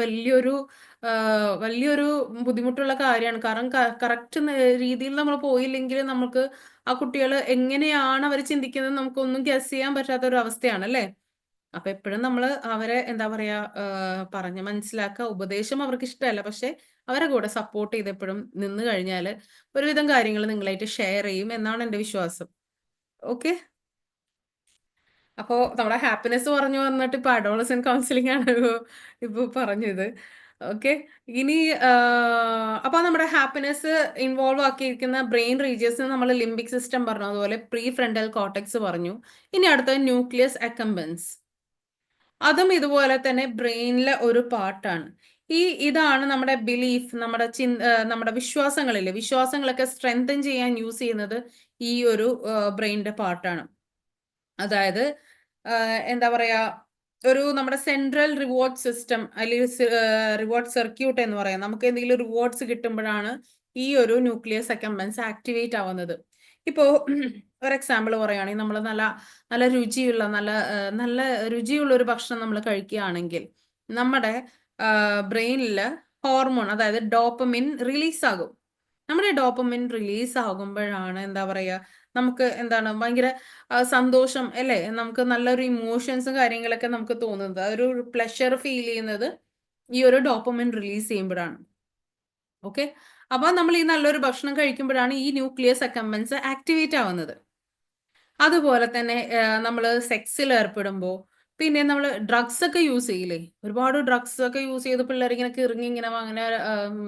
വലിയൊരു ബുദ്ധിമുട്ടുള്ള കാര്യമാണ്. കാരണം കറക്റ്റ് രീതിയിൽ നമ്മൾ പോയില്ലെങ്കിൽ നമുക്ക് ആ കുട്ടികൾ എങ്ങനെയാണ് അവർ ചിന്തിക്കുന്നത് നമുക്കൊന്നും ഗസ് ചെയ്യാൻ പറ്റാത്ത ഒരു അവസ്ഥയാണ് അല്ലേ? അപ്പൊ എപ്പോഴും നമ്മൾ അവരെ എന്താ പറയാ പറഞ്ഞ് മനസ്സിലാക്കുക. ഉപദേശം അവർക്ക് ഇഷ്ടമല്ല, പക്ഷെ അവരെ കൂടെ സപ്പോർട്ട് ചെയ്ത് എപ്പോഴും നിന്ന് കഴിഞ്ഞാല് ഒരുവിധം കാര്യങ്ങൾ നിങ്ങളായിട്ട് ഷെയർ ചെയ്യും എന്നാണ് എന്റെ വിശ്വാസം. ഓക്കെ. അപ്പോ നമ്മുടെ ഹാപ്പിനെസ് പറഞ്ഞു വന്നിട്ട് ഇപ്പൊ അഡോളസെന്റ് കൗൺസിലിംഗ് ആണ് ഇപ്പൊ പറഞ്ഞത്. ഓക്കെ. ഇനി അപ്പൊ നമ്മുടെ ഹാപ്പിനെസ് ഇൻവോൾവ് ആക്കിയിരിക്കുന്ന ബ്രെയിൻ റീജിയൻസ് നമ്മൾ ലിംബിക് സിസ്റ്റം പറഞ്ഞു, അതുപോലെ പ്രീ ഫ്രണ്ടൽ കോർട്ടെക്സ് പറഞ്ഞു. ഇനി അടുത്തത് ന്യൂക്ലിയസ് അക്കംബൻസ്. അതും ഇതുപോലെ തന്നെ ബ്രെയിനിലെ ഒരു പാർട്ടാണ്. ഇതാണ് നമ്മുടെ ബിലീഫ്, നമ്മുടെ വിശ്വാസങ്ങളില്ലേ, വിശ്വാസങ്ങളൊക്കെ സ്ട്രെങ്തൻ ചെയ്യാൻ യൂസ് ചെയ്യുന്നത് ഈ ഒരു ബ്രെയിനിന്റെ പാർട്ടാണ്. അതായത് എന്താ പറയാ ഒരു നമ്മുടെ സെൻട്രൽ റിവാർഡ് സിസ്റ്റം അല്ലെങ്കിൽ റിവാർഡ് സർക്യൂട്ട് എന്ന് പറയാം. നമുക്ക് എന്തെങ്കിലും റിവാർഡ്സ് കിട്ടുമ്പോഴാണ് ഈ ഒരു ന്യൂക്ലിയസ് അക്കംബൻസ് ആക്ടിവേറ്റ് ആവുന്നത്. ഇപ്പോ ഒരു എക്സാമ്പിൾ പറയുകയാണെങ്കിൽ നമ്മൾ നല്ല നല്ല രുചിയുള്ള നല്ല രുചിയുള്ള ഒരു ഭക്ഷണം നമ്മൾ കഴിക്കുകയാണെങ്കിൽ നമ്മുടെ ബ്രെയിനിൽ ഹോർമോൺ അതായത് ഡോപ്പമിൻ റിലീസ് ആകും. നമ്മുടെ ഡോപ്പമിൻ റിലീസ് ആകുമ്പോഴാണ് എന്താ പറയാ നമുക്ക് എന്താണ് ഭയങ്കര സന്തോഷം അല്ലേ, നമുക്ക് നല്ലൊരു ഇമോഷൻസും കാര്യങ്ങളൊക്കെ നമുക്ക് തോന്നുന്നത്, ഒരു പ്ലഷർ ഫീൽ ചെയ്യുന്നത് ഈ ഒരു ഡോപ്പമിൻ റിലീസ് ചെയ്യുമ്പോഴാണ്. ഓക്കെ. അപ്പൊ നമ്മൾ ഈ നല്ലൊരു ഭക്ഷണം കഴിക്കുമ്പോഴാണ് ഈ ന്യൂക്ലിയസ് അക്കംബൻസ് ആക്ടിവേറ്റ് ആവുന്നത്. അതുപോലെ തന്നെ നമ്മൾ സെക്സിൽ ഏർപ്പെടുമ്പോൾ, പിന്നെ നമ്മൾ ഡ്രഗ്സ് ഒക്കെ യൂസ് ചെയ്യില്ലേ, ഒരുപാട് ഡ്രഗ്സ് ഒക്കെ യൂസ് ചെയ്ത് പിള്ളേർ ഇങ്ങനെ കിറങ്ങി ഇങ്ങനെ അങ്ങനെ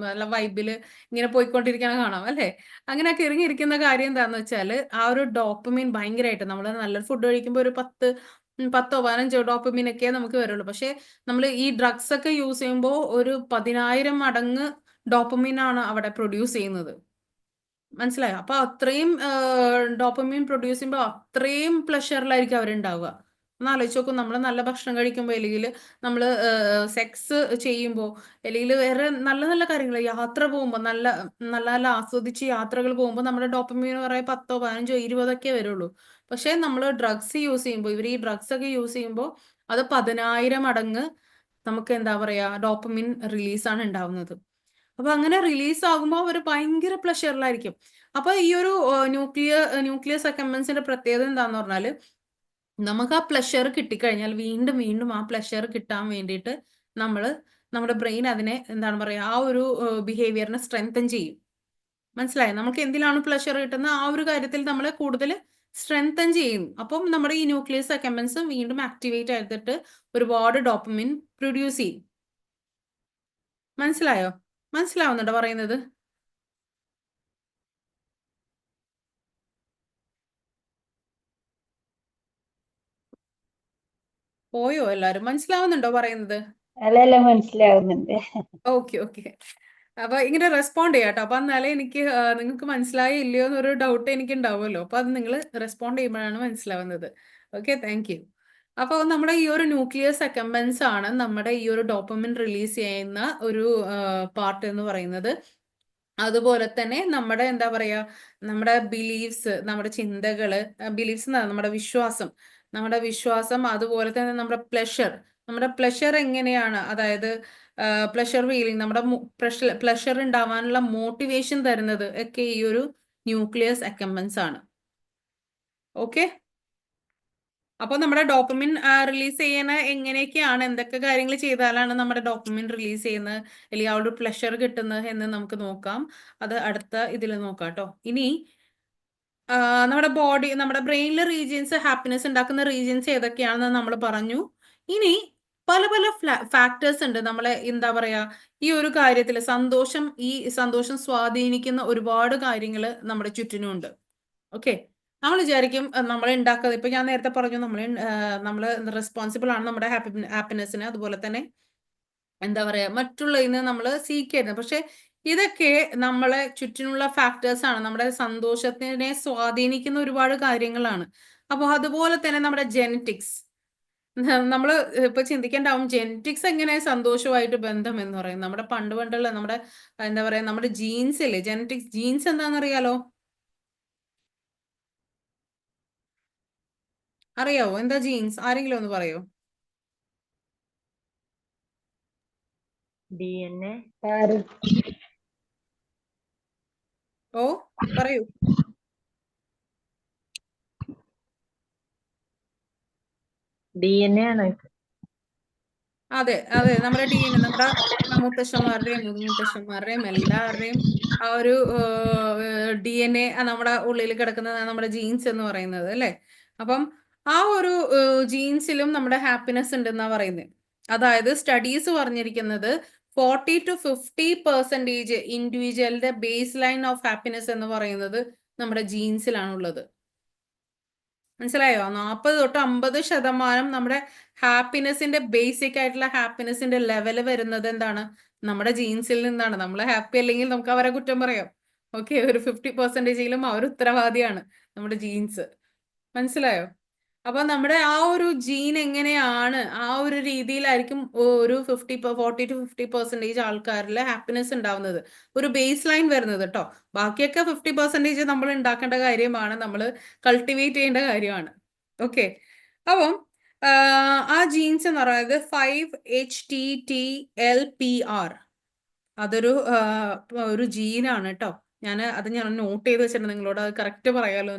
നല്ല വൈബില് ഇങ്ങനെ പോയിക്കൊണ്ടിരിക്കണ കാണാം അല്ലേ? അങ്ങനെയൊക്കെ ഇറങ്ങിയിരിക്കുന്ന കാര്യം എന്താന്ന് വെച്ചാൽ ആ ഒരു ഡോപ്പമീൻ ഭയങ്കരമായിട്ട് നമ്മൾ നല്ലൊരു ഫുഡ് കഴിക്കുമ്പോൾ ഒരു 10 15 ഡോപ്പമീൻ ഒക്കെ നമുക്ക് വരുള്ളൂ. പക്ഷെ നമ്മൾ ഈ ഡ്രഗ്സ് ഒക്കെ യൂസ് ചെയ്യുമ്പോൾ ഒരു 10,000 മടങ്ങ് ഡോപ്പമീൻ ആണ് അവിടെ പ്രൊഡ്യൂസ് ചെയ്യുന്നത്. മനസ്സിലായോ? അപ്പൊ അത്രയും ഡോപ്പമീൻ പ്രൊഡ്യൂസ് ചെയ്യുമ്പോൾ അത്രയും പ്ലഷറിലായിരിക്കും അവരുണ്ടാവുക. ഒന്ന് ആലോചിച്ച് നോക്കൂ, നമ്മൾ നല്ല ഭക്ഷണം കഴിക്കുമ്പോൾ അല്ലെങ്കിൽ നമ്മൾ സെക്സ് ചെയ്യുമ്പോൾ അല്ലെങ്കിൽ വേറെ നല്ല നല്ല കാര്യങ്ങൾ യാത്ര പോകുമ്പോൾ നല്ല നല്ല നല്ല ആസ്വദിച്ച് യാത്രകൾ പോകുമ്പോൾ നമ്മുടെ ഡോപ്പമീൻ പറയാൻ 10 15 20 വരുള്ളൂ. പക്ഷെ നമ്മൾ ഡ്രഗ്സ് യൂസ് ചെയ്യുമ്പോൾ ഇവർ ഈ ഡ്രഗ്സ് ഒക്കെ യൂസ് ചെയ്യുമ്പോൾ അത് 10,000 മടങ്ങ് നമുക്ക് എന്താ പറയാ ഡോപ്പമിൻ റിലീസാണ് ഉണ്ടാവുന്നത്. അപ്പൊ അങ്ങനെ റിലീസ് ആകുമ്പോൾ അവർ ഭയങ്കര പ്ലഷറിലായിരിക്കും. അപ്പൊ ഈ ഒരു ന്യൂക്ലിയസ് അക്കംബൻസിന്റെ പ്രത്യേകത എന്താന്ന് പറഞ്ഞാല് നമുക്ക് ആ പ്ലഷർ കിട്ടിക്കഴിഞ്ഞാൽ വീണ്ടും വീണ്ടും ആ പ്ലഷർ കിട്ടാൻ വേണ്ടിയിട്ട് നമ്മള് നമ്മുടെ ബ്രെയിൻ അതിനെ എന്താണ് പറയാ ആ ഒരു ബിഹേവിയറിനെ സ്ട്രെങ്തൻ ചെയ്യും. മനസ്സിലായോ? നമുക്ക് എന്തിലാണ് പ്ലഷർ കിട്ടുന്നത് ആ ഒരു കാര്യത്തിൽ നമ്മളെ കൂടുതൽ സ്ട്രെങ്തൻ ചെയ്യും. അപ്പം നമ്മുടെ ഈ ന്യൂക്ലിയസ് അക്കംബൻസ് വീണ്ടും ആക്ടിവേറ്റ് ചെയ്തിട്ട് ഒരുപാട് ഡോപ്പമിൻ പ്രൊഡ്യൂസ് ചെയ്യും. മനസ്സിലായോ? മനസ്സിലാവുന്നുണ്ടോ പറയുന്നത്? പോയോ എല്ലാരും? മനസ്സിലാവുന്നുണ്ടോ പറയുന്നത്? അല്ലല്ല, മനസ്സിലാവുന്നുണ്ട്. Okay, okay. അപ്പൊ ഇങ്ങനെ റെസ്പോണ്ട് ചെയ്യാട്ടോ. അപ്പൊ എന്നാലേ എനിക്ക് നിങ്ങൾക്ക് മനസ്സിലായോ ഇല്ലയോ എന്നൊരു ഡൗട്ട് എനിക്ക് ഉണ്ടാവുമല്ലോ. അപ്പൊ അത് നിങ്ങൾ റെസ്പോണ്ട് ചെയ്യുമ്പോഴാണ് മനസ്സിലാവുന്നത്. Okay, thank you. അപ്പോൾ നമ്മുടെ ഈ ഒരു ന്യൂക്ലിയസ് അക്കംബൻസ് ആണ് നമ്മുടെ ഈ ഒരു ഡോപ്പമിൻ റിലീസ് ചെയ്യുന്ന ഒരു പാർട്ട് എന്ന് പറയുന്നത്. അതുപോലെ തന്നെ നമ്മുടെ എന്താ പറയാ നമ്മുടെ ബിലീഫ്സ്, നമ്മുടെ ചിന്തകള്, ബിലീഫ്സ് നമ്മുടെ വിശ്വാസം, അതുപോലെ തന്നെ നമ്മുടെ പ്ലഷർ എങ്ങനെയാണ്, അതായത് പ്ലഷർ ഫീലിംഗ്, നമ്മുടെ പ്ലഷർ ഉണ്ടാവാനുള്ള മോട്ടിവേഷൻ തരുന്നത് ഒക്കെ ഈ ഒരു ന്യൂക്ലിയസ് അക്കമ്പൻസ് ആണ്. ഓക്കെ, അപ്പോൾ നമ്മുടെ ഡോപ്പമിൻ റിലീസ് ചെയ്യുന്ന എങ്ങനെയൊക്കെയാണ്, എന്തൊക്കെ കാര്യങ്ങൾ ചെയ്താലാണ് നമ്മുടെ ഡോപ്പമിൻ റിലീസ് ചെയ്യുന്നത് അല്ലെങ്കിൽ ആ ഒരു പ്ലഷർ കിട്ടുന്നത് എന്ന് നമുക്ക് നോക്കാം. അത് അടുത്ത ഇതിൽ നോക്കാം കേട്ടോ. ഇനി നമ്മുടെ ബോഡി, നമ്മുടെ ബ്രെയിനിലെ റീജിയൻസ്, ഹാപ്പിനെസ് ഉണ്ടാക്കുന്ന റീജിയൻസ് ഏതൊക്കെയാണെന്ന് നമ്മൾ പറഞ്ഞു. ഇനി പല പല ഫാക്ടേഴ്സ് ഉണ്ട് നമ്മളെ, എന്താ പറയാ, ഈ ഒരു കാര്യത്തിൽ സന്തോഷം സ്വാധീനിക്കുന്ന ഒരുപാട് കാര്യങ്ങൾ നമ്മുടെ ചുറ്റിനും ഉണ്ട്. ഓക്കെ, നമ്മൾ വിചാരിക്കും നമ്മൾ ഉണ്ടാക്കുന്നത്, ഇപ്പൊ ഞാൻ നേരത്തെ പറഞ്ഞു നമ്മൾ റെസ്പോൺസിബിൾ ആണ് നമ്മുടെ ഹാപ്പിനെസ്സിന്, അതുപോലെ തന്നെ എന്താ പറയാ മറ്റുള്ളതിന് നമ്മൾ സീക്ക് ചെയ്യുന്നത്. പക്ഷെ ഇതൊക്കെ നമ്മളെ ചുറ്റിനുള്ള ഫാക്ടേഴ്സ് ആണ്, നമ്മുടെ സന്തോഷത്തിനെ സ്വാധീനിക്കുന്ന ഒരുപാട് കാര്യങ്ങളാണ്. അപ്പോൾ അതുപോലെ തന്നെ നമ്മുടെ ജെനറ്റിക്സ്, നമ്മൾ ഇപ്പൊ ചിന്തിക്കേണ്ടാവും ജെനറ്റിക്സ് എങ്ങനെ സന്തോഷമായിട്ട് ബന്ധം എന്ന് പറയും. നമ്മുടെ പണ്ടുള്ള നമ്മുടെ എന്താ പറയാ നമ്മുടെ ജീൻസ് ഇല്ലേ, ജെനറ്റിക്സ് ജീൻസ് എന്താണെന്നറിയാലോ? അറിയാവോ എന്താ ജീൻസ്? ആരെങ്കിലും ഒന്ന് പറയോ? DNA. ഓ, പറയൂ. DNA ആണ്. അതെ അതെ, നമ്മുടെ DNA, നമ്മുടെ മുത്തശ്ശന്മാരുടെയും മുത്തശ്ശന്മാരുടെയും എല്ലാവരുടെയും ആ ഒരു DNA നമ്മുടെ ഉള്ളിൽ കിടക്കുന്ന നമ്മുടെ ജീൻസ് എന്ന് പറയുന്നത് അല്ലേ. അപ്പം ആ ഒരു ജീൻസിലും നമ്മുടെ ഹാപ്പിനെസ് ഉണ്ടെന്നാ പറയുന്നത്. അതായത് സ്റ്റഡീസ് പറഞ്ഞിരിക്കുന്നത് 40-50% ഇൻഡിവിജ്വലിന്റെ ബേസ് ലൈൻ ഓഫ് ഹാപ്പിനെസ് എന്ന് പറയുന്നത് നമ്മുടെ ജീൻസിലാണുള്ളത്. മനസ്സിലായോ? 40-50% നമ്മുടെ ഹാപ്പിനെസിന്റെ ബേസിക് ആയിട്ടുള്ള ഹാപ്പിനെസിന്റെ ലെവല് വരുന്നത് എന്താണ്? നമ്മുടെ ജീൻസിൽ നിന്നാണ്. നമ്മൾ ഹാപ്പി അല്ലെങ്കിൽ നമുക്ക് അവരെ കുറ്റം പറയാം. ഓക്കെ, ഒരു 50%ലും അവർ ഉത്തരവാദിയാണ്, നമ്മുടെ ജീൻസ്. മനസ്സിലായോ? അപ്പൊ നമ്മുടെ ആ ഒരു ജീൻ എങ്ങനെയാണ്, ആ ഒരു രീതിയിലായിരിക്കും ഒരു 40-50% ആൾക്കാരിൽ ഹാപ്പിനെസ് ഉണ്ടാവുന്നത്, ഒരു ബേസ് ലൈൻ വരുന്നത് കേട്ടോ. ബാക്കിയൊക്കെ 50% നമ്മൾ ഉണ്ടാക്കേണ്ട കാര്യമാണ്, നമ്മൾ കൾട്ടിവേറ്റ് ചെയ്യേണ്ട കാര്യമാണ്. ഓക്കെ, അപ്പം ആ ജീൻസ് എന്ന് പറയുന്നത് 5-HTTLPR, അതൊരു ഒരു ജീനാണ് കേട്ടോ. ഞാൻ നോട്ട് ചെയ്ത് വെച്ചിട്ടുണ്ട്, നിങ്ങളോട് അത് കറക്റ്റ് പറയാലോ.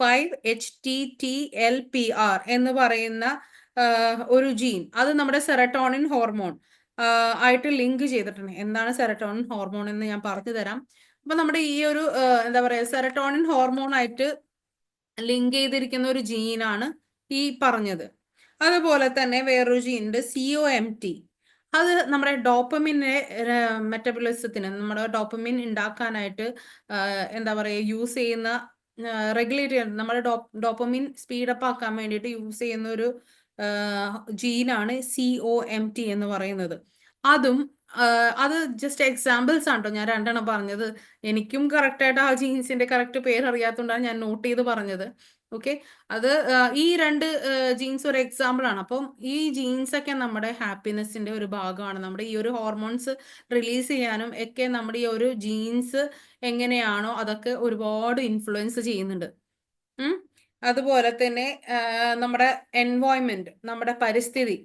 5-HTTLPR എന്ന് പറയുന്ന ഒരു ജീൻ, അത് നമ്മുടെ സെറട്ടോണിൻ ഹോർമോൺ ആയിട്ട് ലിങ്ക് ചെയ്തിട്ടുണ്ട്. എന്താണ് സെറട്ടോണിൻ ഹോർമോൺ എന്ന് ഞാൻ പറഞ്ഞു തരാം. അപ്പൊ നമ്മുടെ ഈ ഒരു എന്താ പറയാ സെറട്ടോണിൻ ഹോർമോൺ ആയിട്ട് ലിങ്ക് ചെയ്തിരിക്കുന്ന ഒരു ജീനാണ് ഈ പറഞ്ഞത്. അതുപോലെ തന്നെ വേറൊരു ജീനുണ്ട് COMT. അത് നമ്മുടെ ഡോപ്പമിനെ മെറ്റബോളിസത്തിന്, നമ്മുടെ ഡോപ്പമിൻ ഉണ്ടാക്കാനായിട്ട് എന്താ പറയുക യൂസ് ചെയ്യുന്ന, റെഗുലേറ്റ് ചെയ്യുന്ന, നമ്മുടെ ഡോപ്പമിൻ സ്പീഡപ്പ് ആക്കാൻ വേണ്ടിയിട്ട് യൂസ് ചെയ്യുന്ന ഒരു ജീനാണ് COMT എന്ന് പറയുന്നത്. അതും അത് ജസ്റ്റ് എക്സാമ്പിൾസ് ആണ് കേട്ടോ, ഞാൻ രണ്ടെണ്ണം പറഞ്ഞത്. എനിക്കും കറക്റ്റായിട്ട് ആ ജീൻസിന്റെ കറക്റ്റ് പേര് അറിയാത്തതുകൊണ്ടാണ് ഞാൻ നോട്ട് ചെയ്ത് പറഞ്ഞത്. ഓക്കെ, അത് ഈ രണ്ട് ജീൻസ് ഒരു എക്സാമ്പിൾ ആണ്. അപ്പം ഈ ജീൻസ് ഒക്കെ നമ്മുടെ ഹാപ്പിനെസിന്റെ ഒരു ഭാഗമാണ്. നമ്മുടെ ഈ ഒരു ഹോർമോൺസ് റിലീസ് ചെയ്യാനും ഒക്കെ നമ്മുടെ ഈ ഒരു ജീൻസ് എങ്ങനെയാണോ അതൊക്കെ ഒരുപാട് ഇൻഫ്ലുവൻസ് ചെയ്യുന്നുണ്ട്. അതുപോലെ തന്നെ നമ്മുടെ എൻവയോൺമെന്റ്, നമ്മുടെ പരിസ്ഥിതി,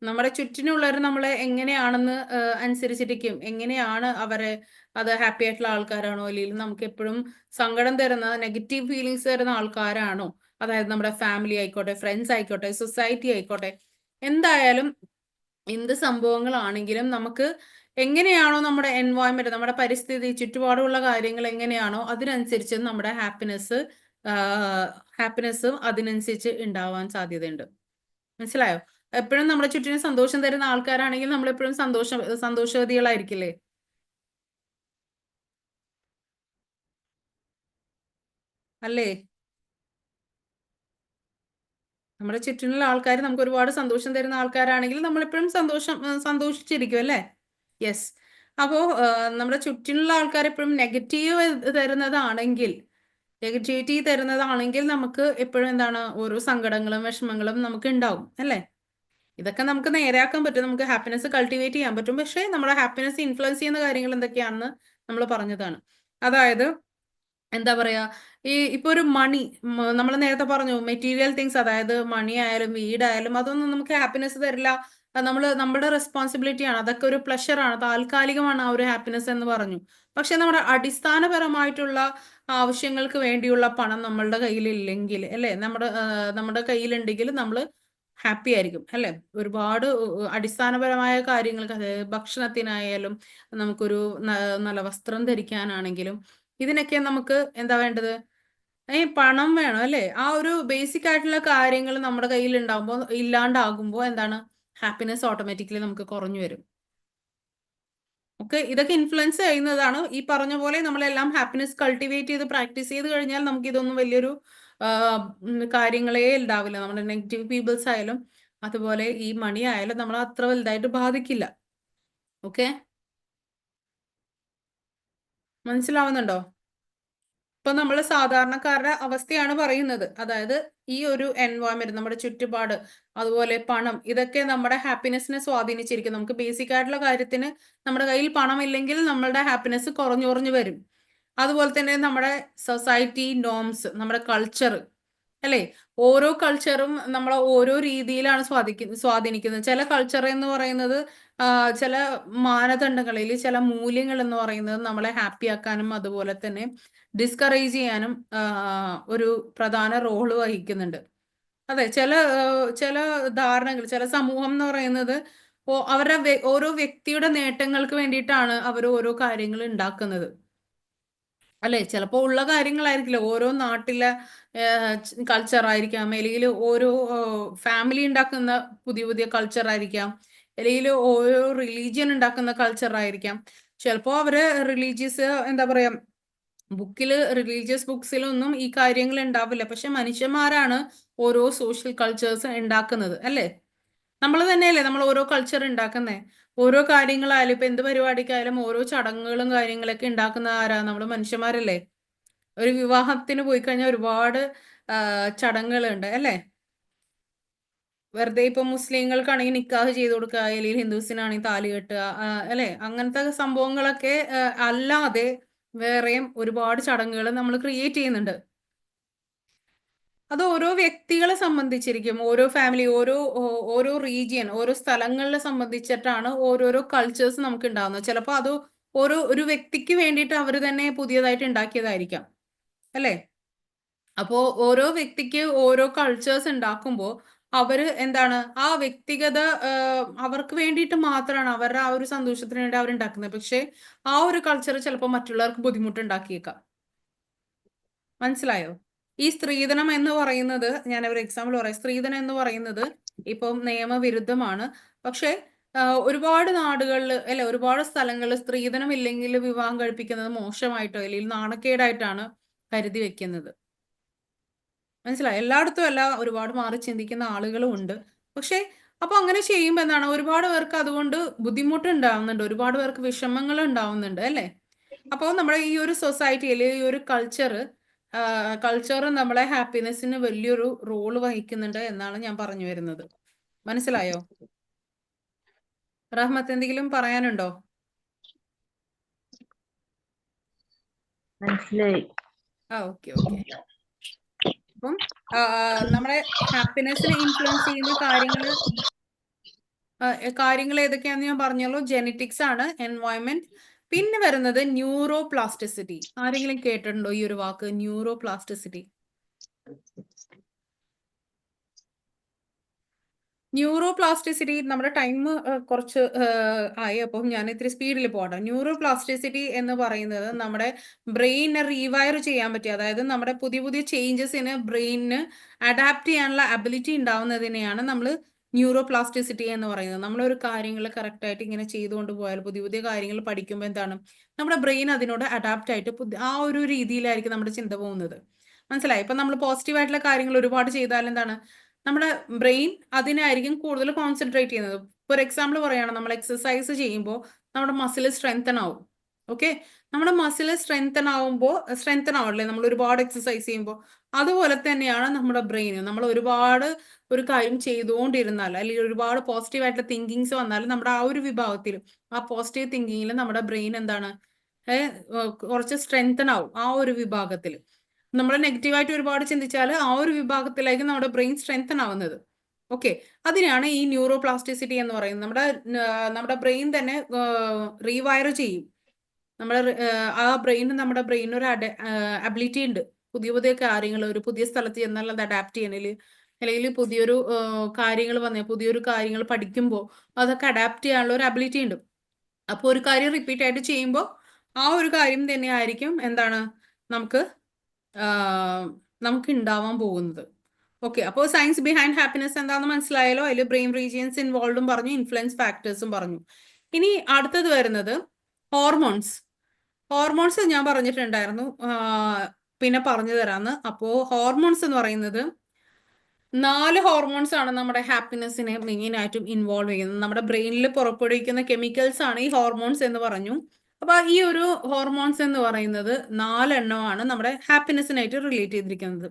നമ്മുടെ ചുറ്റിനുള്ളവർ നമ്മളെ എങ്ങനെയാണെന്ന് അനുസരിച്ചിരിക്കും. എങ്ങനെയാണ് അവരെ, അത് ഹാപ്പി ആയിട്ടുള്ള ആൾക്കാരാണോ അല്ലെങ്കിൽ നമുക്ക് എപ്പോഴും സങ്കടം തരുന്ന, നെഗറ്റീവ് ഫീലിങ്സ് തരുന്ന ആൾക്കാരാണോ, അതായത് നമ്മുടെ ഫാമിലി ആയിക്കോട്ടെ, ഫ്രണ്ട്സ് ആയിക്കോട്ടെ, സൊസൈറ്റി ആയിക്കോട്ടെ, എന്തായാലും എന്ത് സംഭവങ്ങളാണെങ്കിലും നമുക്ക് എങ്ങനെയാണോ നമ്മുടെ എൻവയോൺമെന്റ്, നമ്മുടെ പരിസ്ഥിതി, ചുറ്റുപാടുള്ള കാര്യങ്ങൾ എങ്ങനെയാണോ അതിനനുസരിച്ച് നമ്മുടെ ഹാപ്പിനെസ്സും അതിനനുസരിച്ച് ഉണ്ടാവാൻ സാധ്യതയുണ്ട്. മനസ്സിലായോ? എപ്പോഴും നമ്മുടെ ചുറ്റിനും സന്തോഷം തരുന്ന ആൾക്കാരാണെങ്കിൽ നമ്മൾ എപ്പോഴും സന്തോഷവതികളായിരിക്കില്ലേ? അല്ലേ? നമ്മുടെ ചുറ്റിനുള്ള ആൾക്കാർ നമുക്ക് ഒരുപാട് സന്തോഷം തരുന്ന ആൾക്കാരാണെങ്കിൽ നമ്മൾ എപ്പോഴും സന്തോഷിച്ചിരിക്കും അല്ലേ? യെസ്. അപ്പോൾ നമ്മുടെ ചുറ്റിനുള്ള ആൾക്കാർ എപ്പോഴും നെഗറ്റിവിറ്റി തരുന്നതാണെങ്കിൽ നമുക്ക് എപ്പോഴും എന്താണ്, ഓരോ സങ്കടങ്ങളും വിഷമങ്ങളും നമുക്ക് ഉണ്ടാവും അല്ലേ? ഇതൊക്കെ നമുക്ക് നേരെയാക്കാൻ പറ്റും, നമുക്ക് ഹാപ്പിനെസ് കൾട്ടിവേറ്റ് ചെയ്യാൻ പറ്റും. പക്ഷേ നമ്മുടെ ഹാപ്പിനെസ് ഇൻഫ്ലുവൻസ് ചെയ്യുന്ന കാര്യങ്ങൾ എന്തൊക്കെയാണെന്ന് നമ്മൾ പറഞ്ഞതാണ്. അതായത് എന്താ പറയാ, ഇപ്പൊ ഒരു മണി, നമ്മൾ നേരത്തെ പറഞ്ഞു മെറ്റീരിയൽ തിങ്സ്, അതായത് മണി ആയാലും വീടായാലും അതൊന്നും നമുക്ക് ഹാപ്പിനെസ് തരില്ല. നമ്മുടെ റെസ്പോൺസിബിലിറ്റിയാണ്, അതൊക്കെ ഒരു പ്ലഷറാണ്, താൽക്കാലികമാണ് ആ ഒരു ഹാപ്പിനെസ് എന്ന് പറഞ്ഞു. പക്ഷെ നമ്മുടെ അടിസ്ഥാനപരമായിട്ടുള്ള ആവശ്യങ്ങൾക്ക് വേണ്ടിയുള്ള പണം നമ്മളുടെ കയ്യിലില്ലെങ്കിൽ അല്ലേ, നമ്മുടെ കയ്യിലുണ്ടെങ്കിൽ നമ്മൾ ഹാപ്പി ആയിരിക്കും അല്ലേ. ഒരുപാട് അടിസ്ഥാനപരമായ കാര്യങ്ങൾക്ക്, അതായത് ഭക്ഷണത്തിനായാലും നമുക്കൊരു നല്ല വസ്ത്രം ധരിക്കാനാണെങ്കിലും ഇതിനൊക്കെ നമുക്ക് എന്താ വേണ്ടത്, പണം വേണം അല്ലേ. ആ ഒരു ബേസിക് ആയിട്ടുള്ള കാര്യങ്ങൾ നമ്മുടെ കയ്യിൽ ഉണ്ടാകുമ്പോൾ ഇല്ലാണ്ടാകുമ്പോൾ എന്താണ്, ഹാപ്പിനെസ് ഓട്ടോമാറ്റിക്കലി നമുക്ക് കുറഞ്ഞു വരും. ഓക്കെ, ഇതൊക്കെ ഇൻഫ്ലുവൻസ് ചെയ്യുന്നതാണ്. ഈ പറഞ്ഞ പോലെ നമ്മളെല്ലാം ഹാപ്പിനെസ് കൾട്ടിവേറ്റ് ചെയ്ത് പ്രാക്ടീസ് ചെയ്ത് കഴിഞ്ഞാൽ നമുക്ക് ഇതൊന്നും വലിയൊരു കാര്യങ്ങളേ ഉണ്ടാവില്ല. നമ്മുടെ നെഗറ്റീവ് പീപ്പിൾസ് ആയാലും അതുപോലെ ഈ മണി ആയാലും നമ്മൾ അത്ര വലുതായിട്ട് ബാധിക്കില്ല. ഓക്കെ, മനസ്സിലാവുന്നുണ്ടോ? ഇപ്പൊ നമ്മൾ സാധാരണക്കാരുടെ അവസ്ഥയാണ് പറയുന്നത്. അതായത് ഈ ഒരു എൻവയോൺമെന്റ്, നമ്മുടെ ചുറ്റുപാട്, അതുപോലെ പണം, ഇതൊക്കെ നമ്മുടെ ഹാപ്പിനെസ്സിനെ സ്വാധീനിച്ചിരിക്കും. നമുക്ക് ബേസിക് ആയിട്ടുള്ള കാര്യത്തിന് നമ്മുടെ കയ്യിൽ പണം ഇല്ലെങ്കിൽ നമ്മളുടെ ഹാപ്പിനെസ് കുറഞ്ഞു കുറഞ്ഞു വരും. അതുപോലെ തന്നെ നമ്മുടെ സൊസൈറ്റി നോംസ്, നമ്മുടെ കൾച്ചർ അല്ലേ, ഓരോ കൾച്ചറും നമ്മളെ ഓരോ രീതിയിലാണ് സ്വാധീനിക്കുന്നത്. ചില കൾച്ചർ എന്ന് പറയുന്നത് ചില മാനദണ്ഡങ്ങളിൽ, ചില മൂല്യങ്ങൾ എന്ന് പറയുന്നത് നമ്മളെ ഹാപ്പി ആക്കാനും അതുപോലെ തന്നെ ഡിസ്കറേജ് ചെയ്യാനും ഒരു പ്രധാന റോള് വഹിക്കുന്നുണ്ട്. അതെ, ചില ധാരണകൾ, ചില സമൂഹം എന്ന് പറയുന്നത് അവരുടെ ഓരോ വ്യക്തിയുടെ നേട്ടങ്ങൾക്ക് വേണ്ടിയിട്ടാണ് അവർ ഓരോ കാര്യങ്ങൾ ഉണ്ടാക്കുന്നത് അല്ലെ. ചിലപ്പോൾ ഉള്ള കാര്യങ്ങളായിരിക്കില്ല, ഓരോ നാട്ടിലെ കൾച്ചർ ആയിരിക്കാം, അല്ലെങ്കിൽ ഓരോ ഫാമിലി ഉണ്ടാക്കുന്ന പുതിയ പുതിയ കൾച്ചർ ആയിരിക്കാം, അല്ലെങ്കിൽ ഓരോ റിലീജിയൻ ഉണ്ടാക്കുന്ന കൾച്ചർ ആയിരിക്കാം. ചിലപ്പോൾ അവര് റിലീജിയസ് എന്താ പറയാ, റിലീജിയസ് ബുക്സിലൊന്നും ഈ കാര്യങ്ങൾ ഉണ്ടാവില്ല. പക്ഷെ മനുഷ്യന്മാരാണ് ഓരോ സോഷ്യൽ കൾച്ചേഴ്സ് ഉണ്ടാക്കുന്നത് അല്ലേ. നമ്മൾ തന്നെയല്ലേ നമ്മൾ ഓരോ കൾച്ചർ ഉണ്ടാക്കുന്നേ. ഓരോ കാര്യങ്ങളായാലും ഇപ്പൊ എന്ത് പരിപാടിക്കായാലും ഓരോ ചടങ്ങുകളും കാര്യങ്ങളൊക്കെ ഉണ്ടാക്കുന്ന ആരാ, നമ്മൾ മനുഷ്യന്മാരല്ലേ. ഒരു വിവാഹത്തിന് പോയി കഴിഞ്ഞാൽ ഒരുപാട് ചടങ്ങുകളുണ്ട് അല്ലേ. വെറുതെ ഇപ്പൊ മുസ്ലിങ്ങൾക്കാണെങ്കിൽ നിക്കാഹ് ചെയ്ത് കൊടുക്കുക, അല്ലെങ്കിൽ ഹിന്ദുസിനാണെങ്കിൽ താലി കെട്ടുക, അല്ലെ. അങ്ങനത്തെ സംഭവങ്ങളൊക്കെ അല്ലാതെ വേറെയും ഒരുപാട് ചടങ്ങുകൾ നമ്മൾ ക്രിയേറ്റ് ചെയ്യുന്നുണ്ട്. അത് ഓരോ വ്യക്തികളെ സംബന്ധിച്ചിരിക്കും, ഓരോ ഫാമിലി, ഓരോ റീജിയൻ, ഓരോ സ്ഥലങ്ങളെ സംബന്ധിച്ചിട്ടാണ് ഓരോരോ കൾച്ചേഴ്സ് നമുക്ക് ഉണ്ടാകുന്നത്. ചിലപ്പോൾ അത് ഒരു വ്യക്തിക്ക് വേണ്ടിയിട്ട് അവർ തന്നെ പുതിയതായിട്ട് ഉണ്ടാക്കിയതായിരിക്കാം അല്ലേ. അപ്പോൾ ഓരോ വ്യക്തിക്ക് ഓരോ കൾച്ചേഴ്സ് ഉണ്ടാക്കുമ്പോൾ അവര് എന്താണ്, ആ വ്യക്തിഗത അവർക്ക് വേണ്ടിയിട്ട് മാത്രമാണ്, അവരുടെ ആ ഒരു സന്തോഷത്തിന് വേണ്ടി അവരുണ്ടാക്കുന്നത്. പക്ഷെ ആ ഒരു കൾച്ചർ ചിലപ്പോൾ മറ്റുള്ളവർക്ക് ബുദ്ധിമുട്ടുണ്ടാക്കിയേക്കാം. മനസ്സിലായോ? ഈ സ്ത്രീധനം എന്ന് പറയുന്നത്, ഞാൻ ഒരു എക്സാമ്പിൾ പറയാം. സ്ത്രീധനം എന്ന് പറയുന്നത് ഇപ്പം നിയമവിരുദ്ധമാണ്. പക്ഷെ ഒരുപാട് നാടുകളിൽ അല്ലെ, ഒരുപാട് സ്ഥലങ്ങളിൽ സ്ത്രീധനം ഇല്ലെങ്കിൽ വിവാഹം കഴിപ്പിക്കുന്നത് മോശമായിട്ടോ അല്ലെങ്കിൽ നാണക്കേടായിട്ടാണ് കരുതി വെക്കുന്നത്. മനസ്സിലായോ? എല്ലായിടത്തും അല്ല, ഒരുപാട് മാറി ചിന്തിക്കുന്ന ആളുകളും ഉണ്ട്. പക്ഷെ അപ്പൊ അങ്ങനെ ചെയ്യുമ്പോൾ എന്താണ്, ഒരുപാട് പേർക്ക് അതുകൊണ്ട് ബുദ്ധിമുട്ടുണ്ടാവുന്നുണ്ട്, ഒരുപാട് പേർക്ക് വിഷമങ്ങൾ ഉണ്ടാവുന്നുണ്ട് അല്ലേ. അപ്പോൾ നമ്മുടെ ഈ ഒരു സൊസൈറ്റിയിൽ ഈ ഒരു കൾച്ചർ നമ്മളെ ഹാപ്പിനെസ്സിന് വലിയൊരു റോള് വഹിക്കുന്നുണ്ട് എന്നാണ് ഞാൻ പറഞ്ഞു വരുന്നത്. മനസ്സിലായോ? റഹ്മത്ത്, എന്തെങ്കിലും പറയാനുണ്ടോ? മനസ്സിലായി. ഓക്കെ. അപ്പം നമ്മുടെ ഹാപ്പിനെസ്സിനെ ഇൻഫ്ലുവൻസ് ചെയ്യുന്ന കാര്യങ്ങൾ ഏതൊക്കെയാണെന്ന് ഞാൻ പറഞ്ഞല്ലോ. ജെനറ്റിക്സ് ആണ്, എൻവയോൺമെന്റ്, പിന്നെ വരുന്നത് ന്യൂറോ പ്ലാസ്റ്റിസിറ്റി. ആരെങ്കിലും കേട്ടിട്ടുണ്ടോ ഈ ഒരു വാക്ക്, ന്യൂറോ പ്ലാസ്റ്റിസിറ്റി? ന്യൂറോ പ്ലാസ്റ്റിസിറ്റി, നമ്മുടെ ടൈം കുറച്ച് ആയി, അപ്പം ഞാൻ ഇത്തിരി സ്പീഡിൽ പോകട്ടെ. ന്യൂറോ പ്ലാസ്റ്റിസിറ്റി എന്ന് പറയുന്നത് നമ്മുടെ ബ്രെയിനെ റീവയർ ചെയ്യാൻ പറ്റിയ, അതായത് നമ്മുടെ പുതിയ പുതിയ ചേഞ്ചസിന് ബ്രെയിനിന് അഡാപ്റ്റ് ചെയ്യാനുള്ള അബിലിറ്റി ഉണ്ടാവുന്നതിനെയാണ് നമ്മൾ ന്യൂറോ പ്ലാസ്റ്റിസിറ്റി എന്ന് പറയുന്നത്. നമ്മളൊരു കാര്യങ്ങൾ കറക്റ്റായിട്ട് ഇങ്ങനെ ചെയ്തുകൊണ്ട് പോയാൽ, പുതിയ പുതിയ കാര്യങ്ങൾ പഠിക്കുമ്പോൾ എന്താണ്, നമ്മുടെ ബ്രെയിൻ അതിനോട് അഡാപ്റ്റ് ആയിട്ട് ആ ഒരു രീതിയിലായിരിക്കും നമ്മുടെ ചിന്ത പോകുന്നത്. മനസ്സിലായി? ഇപ്പം നമ്മൾ പോസിറ്റീവായിട്ടുള്ള കാര്യങ്ങൾ ഒരുപാട് ചെയ്താൽ എന്താണ്, നമ്മുടെ ബ്രെയിൻ അതിനായിരിക്കും കൂടുതൽ കോൺസെൻട്രേറ്റ് ചെയ്യുന്നത്. ഫോർ എക്സാമ്പിൾ പറയുകയാണ്, നമ്മൾ എക്സസൈസ് ചെയ്യുമ്പോൾ നമ്മുടെ മസിൽ സ്ട്രെങ്തൻ ആവും. ഓക്കെ, നമ്മുടെ മസിൽ സ്ട്രെങ്തൻ ആവല്ലേ നമ്മൾ ഒരുപാട് എക്സസൈസ് ചെയ്യുമ്പോൾ. അതുപോലെ തന്നെയാണ് നമ്മുടെ ബ്രെയിൻ. നമ്മൾ ഒരുപാട് ഒരു കാര്യം ചെയ്തുകൊണ്ടിരുന്നാൽ, അല്ലെങ്കിൽ ഒരുപാട് പോസിറ്റീവ് ആയിട്ടുള്ള തിങ്കിങ്സ് വന്നാലും നമ്മുടെ ആ ഒരു വിഭാഗത്തിൽ, ആ പോസിറ്റീവ് തിങ്കിങ്ങിൽ നമ്മുടെ ബ്രെയിൻ എന്താണ്, കുറച്ച് സ്ട്രെങ്തൻ ആവും ആ ഒരു വിഭാഗത്തിൽ. നമ്മൾ നെഗറ്റീവായിട്ട് ഒരുപാട് ചിന്തിച്ചാൽ ആ ഒരു വിഭാഗത്തിലായിരിക്കും നമ്മുടെ ബ്രെയിൻ സ്ട്രെങ്തൻ ആവുന്നത്. ഓക്കെ, അതിനാണ് ഈ ന്യൂറോപ്ലാസ്റ്റിസിറ്റി എന്ന് പറയുന്നത്. നമ്മുടെ ബ്രെയിൻ തന്നെ റീവയർ ചെയ്യും. ആ നമ്മുടെ ബ്രെയിനിന് ഒരു അബിലിറ്റി ഉണ്ട്. പുതിയ പുതിയ കാര്യങ്ങൾ ഒരു പുതിയ സ്ഥലത്ത് ചെന്നാൽ അത് അഡാപ്റ്റ് ചെയ്യണേല്, അല്ലെങ്കിൽ പുതിയൊരു കാര്യങ്ങൾ പഠിക്കുമ്പോൾ അതൊക്കെ അഡാപ്റ്റ് ചെയ്യാനുള്ള ഒരു അബിലിറ്റി ഉണ്ട്. അപ്പോൾ ഒരു കാര്യം റിപ്പീറ്റ് ആയിട്ട് ചെയ്യുമ്പോൾ ആ ഒരു കാര്യം തന്നെ ആയിരിക്കും എന്താണ് നമുക്ക് ഉണ്ടാവാൻ പോകുന്നത്. ഓക്കെ, അപ്പോൾ സയൻസ് ബിഹൈൻഡ് ഹാപ്പിനെസ് എന്താണെന്ന് മനസ്സിലായാലോ? അതിൽ ബ്രെയിൻ റീജിയൻസ് ഇൻവോൾവും പറഞ്ഞു, ഇൻഫ്ലുവൻസ് ഫാക്ടേഴ്സും പറഞ്ഞു. ഇനി അടുത്തത് വരുന്നത് ഹോർമോൺസ് ഞാൻ പറഞ്ഞിട്ടുണ്ടായിരുന്നു, പിന്നെ പറഞ്ഞു തരാന്ന്. അപ്പോൾ ഹോർമോൺസ് എന്ന് പറയുന്നത് 4 ഹോർമോൺസ് ആണ് നമ്മുടെ ഹാപ്പിനെസ്സിനെ മെയിൻ ആയിട്ടും ഇൻവോൾവ് ചെയ്യുന്നത്. നമ്മുടെ ബ്രെയിനിൽ പുറപ്പെടുവിക്കുന്ന കെമിക്കൽസ് ആണ് ഈ ഹോർമോൺസ് എന്ന് പറഞ്ഞു. അപ്പൊ ഈ ഒരു ഹോർമോൺസ് എന്ന് പറയുന്നത് 4 എണ്ണമാണ് നമ്മുടെ ഹാപ്പിനെസ്സിനായിട്ട് റിലേറ്റ് ചെയ്തിരിക്കുന്നത്.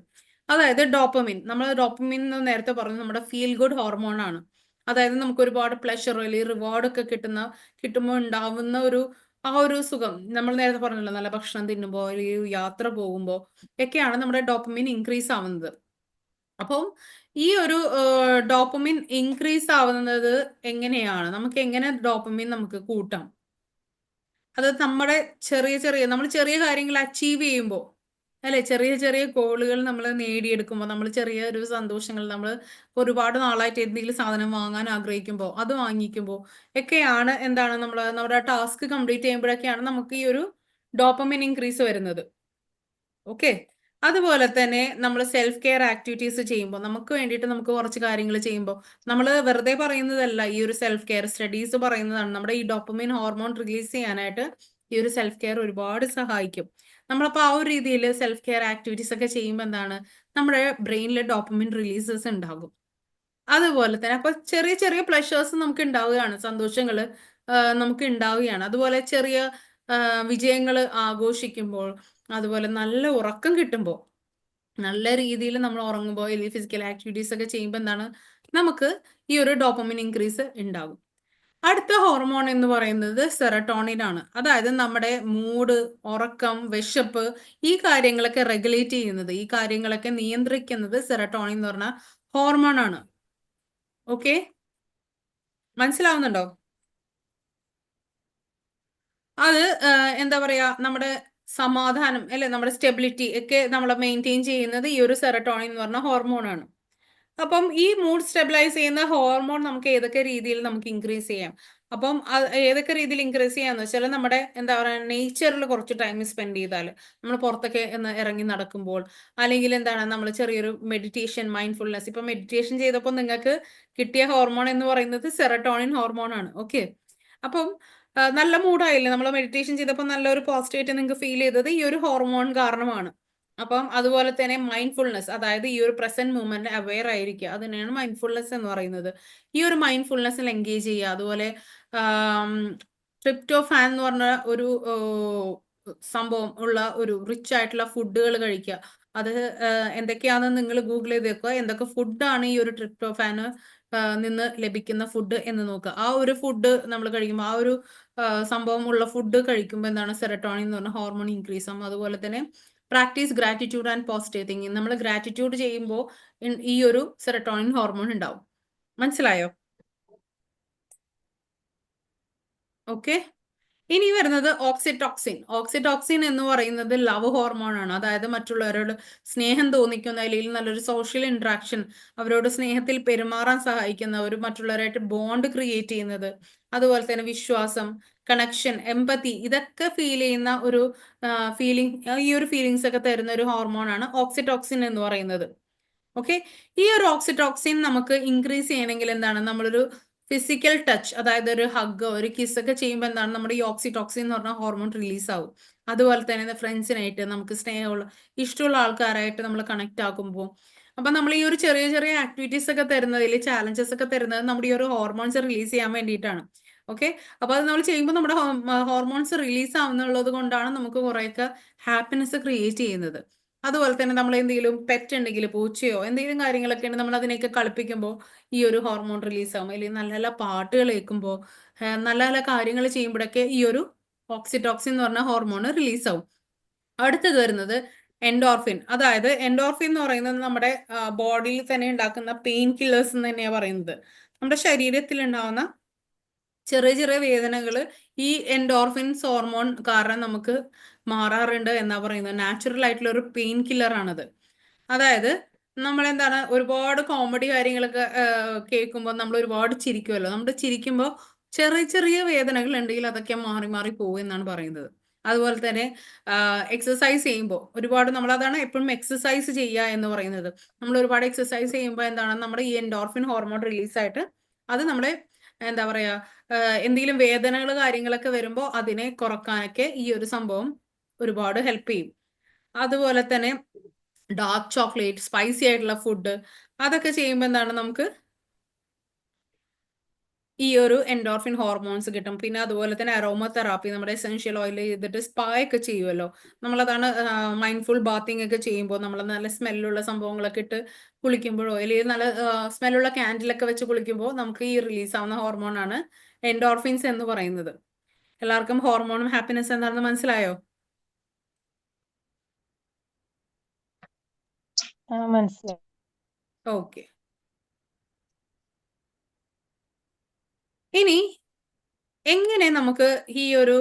അതായത് ഡോപ്പമിൻ. നമ്മൾ ഡോപ്പമിൻ എന്ന് നേരത്തെ പറഞ്ഞു, നമ്മുടെ ഫീൽ ഗുഡ് ഹോർമോൺ ആണ്. അതായത് നമുക്ക് ഒരുപാട് പ്ലഷർ അല്ലെങ്കിൽ റിവാർഡ് ഒക്കെ കിട്ടുമ്പോൾ ഉണ്ടാവുന്ന ആ ഒരു സുഖം. നമ്മൾ നേരത്തെ പറഞ്ഞല്ലോ, നല്ല ഭക്ഷണം തിന്നുമ്പോൾ അല്ലെങ്കിൽ യാത്ര പോകുമ്പോൾ ഒക്കെയാണ് നമ്മുടെ ഡോപ്പമിൻ ഇൻക്രീസ് ആവുന്നത്. അപ്പം ഈ ഒരു ഡോപ്പമിൻ ഇൻക്രീസ് ആവുന്നത് എങ്ങനെയാണ്? നമുക്ക് എങ്ങനെ ഡോപ്പമിൻ നമുക്ക് കൂട്ടാം? അത് നമ്മുടെ നമ്മൾ ചെറിയ കാര്യങ്ങൾ അച്ചീവ് ചെയ്യുമ്പോൾ, അല്ലെ, ചെറിയ ചെറിയ ഗോളുകൾ നമ്മൾ നേടിയെടുക്കുമ്പോൾ, നമ്മൾ ചെറിയൊരു സന്തോഷങ്ങൾ, നമ്മൾ ഒരുപാട് നാളായിട്ട് എന്തെങ്കിലും സാധനം വാങ്ങാൻ ആഗ്രഹിക്കുമ്പോൾ അത് വാങ്ങിക്കുമ്പോൾ ഒക്കെയാണ് എന്താണ് നമ്മുടെ ടാസ്ക് കംപ്ലീറ്റ് ചെയ്യുമ്പോഴൊക്കെയാണ് നമുക്ക് ഈ ഒരു ഡോപ്പമിൻ ഇൻക്രീസ് വരുന്നത്. ഓക്കെ, അതുപോലെ തന്നെ നമ്മൾ സെൽഫ് കെയർ ആക്ടിവിറ്റീസ് ചെയ്യുമ്പോൾ, നമുക്ക് വേണ്ടിയിട്ട് നമുക്ക് കുറച്ച് കാര്യങ്ങൾ ചെയ്യുമ്പോൾ, നമ്മൾ വെറുതെ പറയുന്നതല്ല, ഈ ഒരു സെൽഫ് കെയർ സ്റ്റഡീസ് പറയുന്നതാണ്. നമ്മുടെ ഈ ഡോപ്പമിൻ ഹോർമോൺ റിലീസ് ചെയ്യാനായിട്ട് ഈ ഒരു സെൽഫ് കെയർ ഒരുപാട് സഹായിക്കും. നമ്മളപ്പോൾ ആ ഒരു രീതിയിൽ സെൽഫ് കെയർ ആക്ടിവിറ്റീസ് ഒക്കെ ചെയ്യുമ്പോൾ എന്താണ്, നമ്മുടെ ബ്രെയിനിൽ ഡോപ്പമിൻ റിലീസസ് ഉണ്ടാകും. അതുപോലെ തന്നെ അപ്പൊ ചെറിയ ചെറിയ പ്ലഷേഴ്സ് നമുക്ക് ഉണ്ടാവുകയാണ്, സന്തോഷങ്ങൾ നമുക്ക് ഉണ്ടാവുകയാണ്. അതുപോലെ ചെറിയ വിജയങ്ങൾ ആഘോഷിക്കുമ്പോൾ, അതുപോലെ നല്ല ഉറക്കം കിട്ടുമ്പോൾ, നല്ല രീതിയിൽ നമ്മൾ ഉറങ്ങുമ്പോൾ, അല്ലെങ്കിൽ ഫിസിക്കൽ ആക്ടിവിറ്റീസ് ഒക്കെ ചെയ്യുമ്പോൾ എന്താണ്, നമുക്ക് ഈ ഒരു ഡോപ്പമിൻ ഇൻക്രീസ് ഉണ്ടാകും. അടുത്ത ഹോർമോൺ എന്ന് പറയുന്നത് സെറട്ടോണിൻ ആണ്. അതായത് നമ്മുടെ മൂഡ്, ഉറക്കം, വിശപ്പ്, ഈ കാര്യങ്ങളൊക്കെ റെഗുലേറ്റ് ചെയ്യുന്നത്, ഈ കാര്യങ്ങളൊക്കെ നിയന്ത്രിക്കുന്നത് സെറട്ടോണിൻ എന്ന് പറഞ്ഞ ഹോർമോൺ ആണ്. ഓക്കെ, മനസ്സിലാവുന്നുണ്ടോ? അത് എന്താ പറയാ, നമ്മുടെ സമാധാനം അല്ലെ, നമ്മുടെ സ്റ്റെബിലിറ്റി ഒക്കെ നമ്മളെ മെയിൻറ്റെയിൻ ചെയ്യുന്നത് ഈ ഒരു സെറട്ടോണിൻ എന്ന് പറഞ്ഞ ഹോർമോൺ ആണ്. അപ്പം ഈ മൂഡ് സ്റ്റെബിലൈസ് ചെയ്യുന്ന ഹോർമോൺ നമുക്ക് ഏതൊക്കെ രീതിയിൽ നമുക്ക് ഇൻക്രീസ് ചെയ്യാം? അപ്പം ഏതൊക്കെ രീതിയിൽ ഇൻക്രീസ് ചെയ്യാന്ന് വെച്ചാൽ, നമ്മുടെ എന്താ പറയുക, നേച്ചറിൽ കുറച്ച് ടൈം സ്പെൻഡ് ചെയ്താൽ, നമ്മൾ പുറത്തൊക്കെ ഇറങ്ങി നടക്കുമ്പോൾ, അല്ലെങ്കിൽ എന്താണ് നമ്മൾ ചെറിയൊരു മെഡിറ്റേഷൻ, മൈൻഡ്ഫുൾനെസ്. ഇപ്പൊ മെഡിറ്റേഷൻ ചെയ്തപ്പോൾ നിങ്ങൾക്ക് കിട്ടിയ ഹോർമോൺ എന്ന് പറയുന്നത് സെറട്ടോണിൻ ഹോർമോൺ ആണ്. ഓക്കെ, അപ്പം നല്ല മൂഡായില്ലേ, നമ്മൾ മെഡിറ്റേഷൻ ചെയ്തപ്പോൾ നല്ലൊരു പോസിറ്റിവിറ്റി നിങ്ങൾക്ക് ഫീൽ ചെയ്തത് ഈ ഒരു ഹോർമോൺ കാരണമാണ്. അപ്പം അതുപോലെ തന്നെ മൈൻഡ്ഫുൾനെസ്, അതായത് ഈ ഒരു പ്രസന്റ് മൂമെന്റ് അവെയർ ആയിരിക്കുക, അതിനെയാണ് മൈൻഡ്ഫുൾനെസ് എന്ന് പറയുന്നത്. ഈ ഒരു മൈൻഡ്ഫുൾനെസ്സിൽ എൻഗേജ് ചെയ്യുക. അതുപോലെ ട്രിപ്റ്റോഫാൻ എന്ന് പറഞ്ഞ ഒരു സംഭവം ഉള്ള ഒരു റിച്ച് ആയിട്ടുള്ള ഫുഡുകൾ കഴിക്കുക. അത് എന്തൊക്കെയാണെന്ന് നിങ്ങൾ ഗൂഗിൾ ചെയ്ത് വെക്കുക. എന്തൊക്കെ ഫുഡാണ് ഈ ഒരു ട്രിപ്റ്റോഫാന് നിന്ന് ലഭിക്കുന്ന ഫുഡ് എന്ന് നോക്കുക. ആ ഒരു ഫുഡ് നമ്മൾ കഴിക്കുമ്പോൾ, ആ ഒരു സംഭവം ഉള്ള ഫുഡ് കഴിക്കുമ്പോൾ എന്താണ്, സെറട്ടോണിൻ എന്ന് പറഞ്ഞ ഹോർമോൺ ഇൻക്രീസ് ആവും. അതുപോലെ തന്നെ practice gratitude and positive thinking. നമ്മൾ ഗ്രാറ്റിറ്റ്യൂഡ് ചെയ്യുമ്പോൾ ഈ ഒരു സെറട്ടോണിൻ ഹോർമോൺ ഉണ്ടാവും. മനസ്സിലായോ? ഓക്കെ, ഇനി വരുന്നത് ഓക്സിറ്റോക്സിൻ. ഓക്സിറ്റോക്സിൻ എന്ന് പറയുന്നത് ലവ് ഹോർമോൺ ആണ്. അതായത് മറ്റുള്ളവരോട് സ്നേഹം തോന്നിക്കുന്ന, അല്ലെങ്കിൽ നല്ലൊരു സോഷ്യൽ ഇന്ററാക്ഷൻ, അവരോട് സ്നേഹത്തിൽ പെരുമാറാൻ സഹായിക്കുന്ന, ഒരു മറ്റുള്ളവരായിട്ട് ബോണ്ട് ക്രിയേറ്റ് ചെയ്യുന്നത്, അതുപോലെ തന്നെ വിശ്വാസം, കണക്ഷൻ, എമ്പതി, ഇതൊക്കെ ഫീൽ ചെയ്യുന്ന ഒരു ഈ ഒരു ഫീലിങ്സ് ഒക്കെ തരുന്ന ഒരു ഹോർമോൺ ആണ് ഓക്സിറ്റോക്സിൻ എന്ന് പറയുന്നത്. ഓക്കെ, ഈ ഒരു ഓക്സിറ്റോക്സിൻ നമുക്ക് ഇൻക്രീസ് ചെയ്യണമെങ്കിൽ എന്താണ്, നമ്മളൊരു ഫിസിക്കൽ ടച്ച്, അതായത് ഒരു ഹഗ്, ഒരു കിസ് ഒക്കെ ചെയ്യുമ്പോൾ എന്താണ്, നമ്മുടെ ഈ ഓക്സിറ്റോക്സിൻ എന്ന് പറഞ്ഞ ഹോർമോൺ റിലീസ് ആവും. അതുപോലെ തന്നെ ഫ്രണ്ട്സിനായിട്ട്, നമുക്ക് സ്നേഹമുള്ള ഇഷ്ടമുള്ള ആൾക്കാരായിട്ട് നമ്മൾ കണക്ട് ആക്കുമ്പോൾ, അപ്പൊ നമ്മൾ ഈ ഒരു ചെറിയ ചെറിയ ആക്ടിവിറ്റീസ് ഒക്കെ തരുന്നതിൽ, ചാലഞ്ചസ് ഒക്കെ തരുന്നത് നമ്മുടെ ഈ ഒരു ഹോർമോൺസ് റിലീസ് ചെയ്യാൻ വേണ്ടിയിട്ടാണ്. ഓക്കെ, അപ്പൊ അത് നമ്മൾ ചെയ്യുമ്പോൾ നമ്മുടെ ഹോർമോൺസ് റിലീസ് ആവുന്നുള്ളത് കൊണ്ടാണ് നമുക്ക് കുറേയൊക്കെ ഹാപ്പിനെസ് ക്രിയേറ്റ് ചെയ്യുന്നത്. അതുപോലെ തന്നെ നമ്മൾ എന്തെങ്കിലും പെറ്റ് ഉണ്ടെങ്കിൽ, പൂച്ചയോ എന്തെങ്കിലും കാര്യങ്ങളൊക്കെ ഉണ്ട്, നമ്മൾ അതിനെയൊക്കെ കളിപ്പിക്കുമ്പോൾ ഈ ഒരു ഹോർമോൺ റിലീസ് ആവും. അല്ലെങ്കിൽ നല്ല നല്ല പാട്ടുകൾ കേൾക്കുമ്പോൾ, നല്ല നല്ല കാര്യങ്ങൾ ചെയ്യുമ്പോഴൊക്കെ ഈ ഒരു ഓക്സിറ്റോക്സിൻ എന്ന് പറഞ്ഞ ഹോർമോൺ റിലീസ് ആവും. അടുത്തത് വരുന്നത് എൻഡോർഫിൻ. അതായത് എൻഡോർഫിൻ എന്ന് പറയുന്നത് നമ്മുടെ ബോഡിയിൽ തന്നെ ഉണ്ടാക്കുന്ന പെയിൻ കില്ലേഴ്സ് എന്ന് തന്നെയാണ് പറയുന്നത്. നമ്മുടെ ശരീരത്തിൽ ഉണ്ടാവുന്ന ചെറിയ ചെറിയ വേദനകൾ ഈ എൻഡോർഫിൻസ് ഹോർമോൺ കാരണം നമുക്ക് മാറാറുണ്ട് എന്നാ പറയുന്നത്. നാച്ചുറൽ ആയിട്ടുള്ള ഒരു പെയിൻ കില്ലർ ആണത്. അതായത് നമ്മളെന്താണ് ഒരുപാട് കോമഡി കാര്യങ്ങളൊക്കെ കേൾക്കുമ്പോൾ നമ്മൾ ഒരുപാട് ചിരിക്കുമല്ലോ. നമ്മൾ ചിരിക്കുമ്പോൾ ചെറിയ ചെറിയ വേദനകൾ ഉണ്ടെങ്കിൽ അതൊക്കെ മാറി മാറി പോകും എന്നാണ് പറയുന്നത്. അതുപോലെ തന്നെ എക്സസൈസ് ചെയ്യുമ്പോൾ ഒരുപാട് നമ്മളതാണ് എപ്പോഴും എക്സസൈസ് ചെയ്യുക എന്ന് പറയുന്നത്. നമ്മൾ ഒരുപാട് എക്സസൈസ് ചെയ്യുമ്പോൾ എന്താണ് നമ്മുടെ ഈ എൻഡോർഫിൻ ഹോർമോൺ റിലീസായിട്ട് അത് നമ്മളെ എന്താ പറയാ എന്തെങ്കിലും വേദനകൾ കാര്യങ്ങളൊക്കെ വരുമ്പോൾ അതിനെ കുറക്കാനൊക്കെ ഈ ഒരു സംഭവം ഒരുപാട് ഹെൽപ്പ് ചെയ്യും. അതുപോലെ തന്നെ ഡാർക്ക് ചോക്ലേറ്റ്, സ്പൈസി ആയിട്ടുള്ള ഫുഡ് അതൊക്കെ ചെയ്യുമ്പോൾ എന്താണ് നമുക്ക് ഈ ഒരു എൻഡോർഫിൻ ഹോർമോൺസ് കിട്ടും. പിന്നെ അതുപോലെ തന്നെ അരോമ തെറാപ്പി, നമ്മുടെ എസെൻഷ്യൽ ഓയിൽ ചെയ്തിട്ട് സ്പാ ഒക്കെ ചെയ്യുമല്ലോ. നമ്മളതാണ് മൈൻഡ്ഫുൾ ബാത്തിങ് ഒക്കെ ചെയ്യുമ്പോൾ നമ്മൾ നല്ല സ്മെല്ലുള്ള സംഭവങ്ങളൊക്കെ ഇട്ട് കുളിക്കുമ്പോഴോ അല്ലെങ്കിൽ നല്ല സ്മെല്ലുള്ള ക്യാൻഡിലൊക്കെ വെച്ച് കുളിക്കുമ്പോൾ നമുക്ക് ഈ റിലീസ് ആവുന്ന ഹോർമോണാണ് എൻഡോർഫിൻസ് എന്ന് പറയുന്നത്. എല്ലാവർക്കും ഹോർമോണും ഹാപ്പിനെസ് എന്താണെന്ന് മനസ്സിലായോ? മനസ്സിലായി. ഓക്കെ. ഇനി എങ്ങനെ നമുക്ക് ഈ ഒരു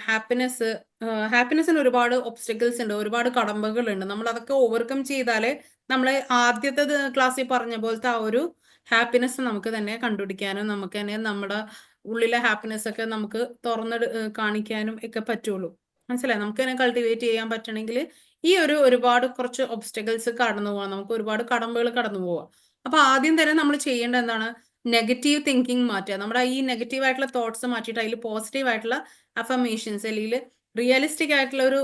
ഹാപ്പിനെസ്സിന് ഒരുപാട് ഒബ്സ്റ്റക്കിൾസ് ഉണ്ട്, ഒരുപാട് കടമ്പകളുണ്ട്. നമ്മൾ അതൊക്കെ ഓവർകം ചെയ്താലേ നമ്മളെ ആദ്യത്തെ ക്ലാസ്സിൽ പറഞ്ഞ പോലത്തെ ആ ഒരു ഹാപ്പിനെസ് നമുക്ക് തന്നെ കണ്ടുപിടിക്കാനും നമുക്ക് തന്നെ നമ്മുടെ ഉള്ളിലെ ഹാപ്പിനെസ് ഒക്കെ നമുക്ക് തുറന്ന് കാണിക്കാനും ഒക്കെ പറ്റുള്ളൂ. മനസ്സിലായി? നമുക്ക് തന്നെ കൾട്ടിവേറ്റ് ചെയ്യാൻ പറ്റണമെങ്കിൽ ഈ ഒരുപാട് കുറച്ച് ഒബ്സ്റ്റക്കിൾസ് കടന്നു പോവാം, നമുക്ക് ഒരുപാട് കടമ്പകൾ കടന്നു പോവാം. അപ്പൊ ആദ്യം തന്നെ നമ്മൾ ചെയ്യേണ്ടത് എന്താണ്? നെഗറ്റീവ് തിങ്കിങ് മാറ്റുക. നമ്മുടെ ഈ നെഗറ്റീവ് ആയിട്ടുള്ള തോട്ട്സ് മാറ്റിയിട്ട് അതിൽ പോസിറ്റീവ് ആയിട്ടുള്ള അഫർമേഷൻസ് അല്ലെങ്കിൽ റിയലിസ്റ്റിക് ആയിട്ടുള്ള ഒരു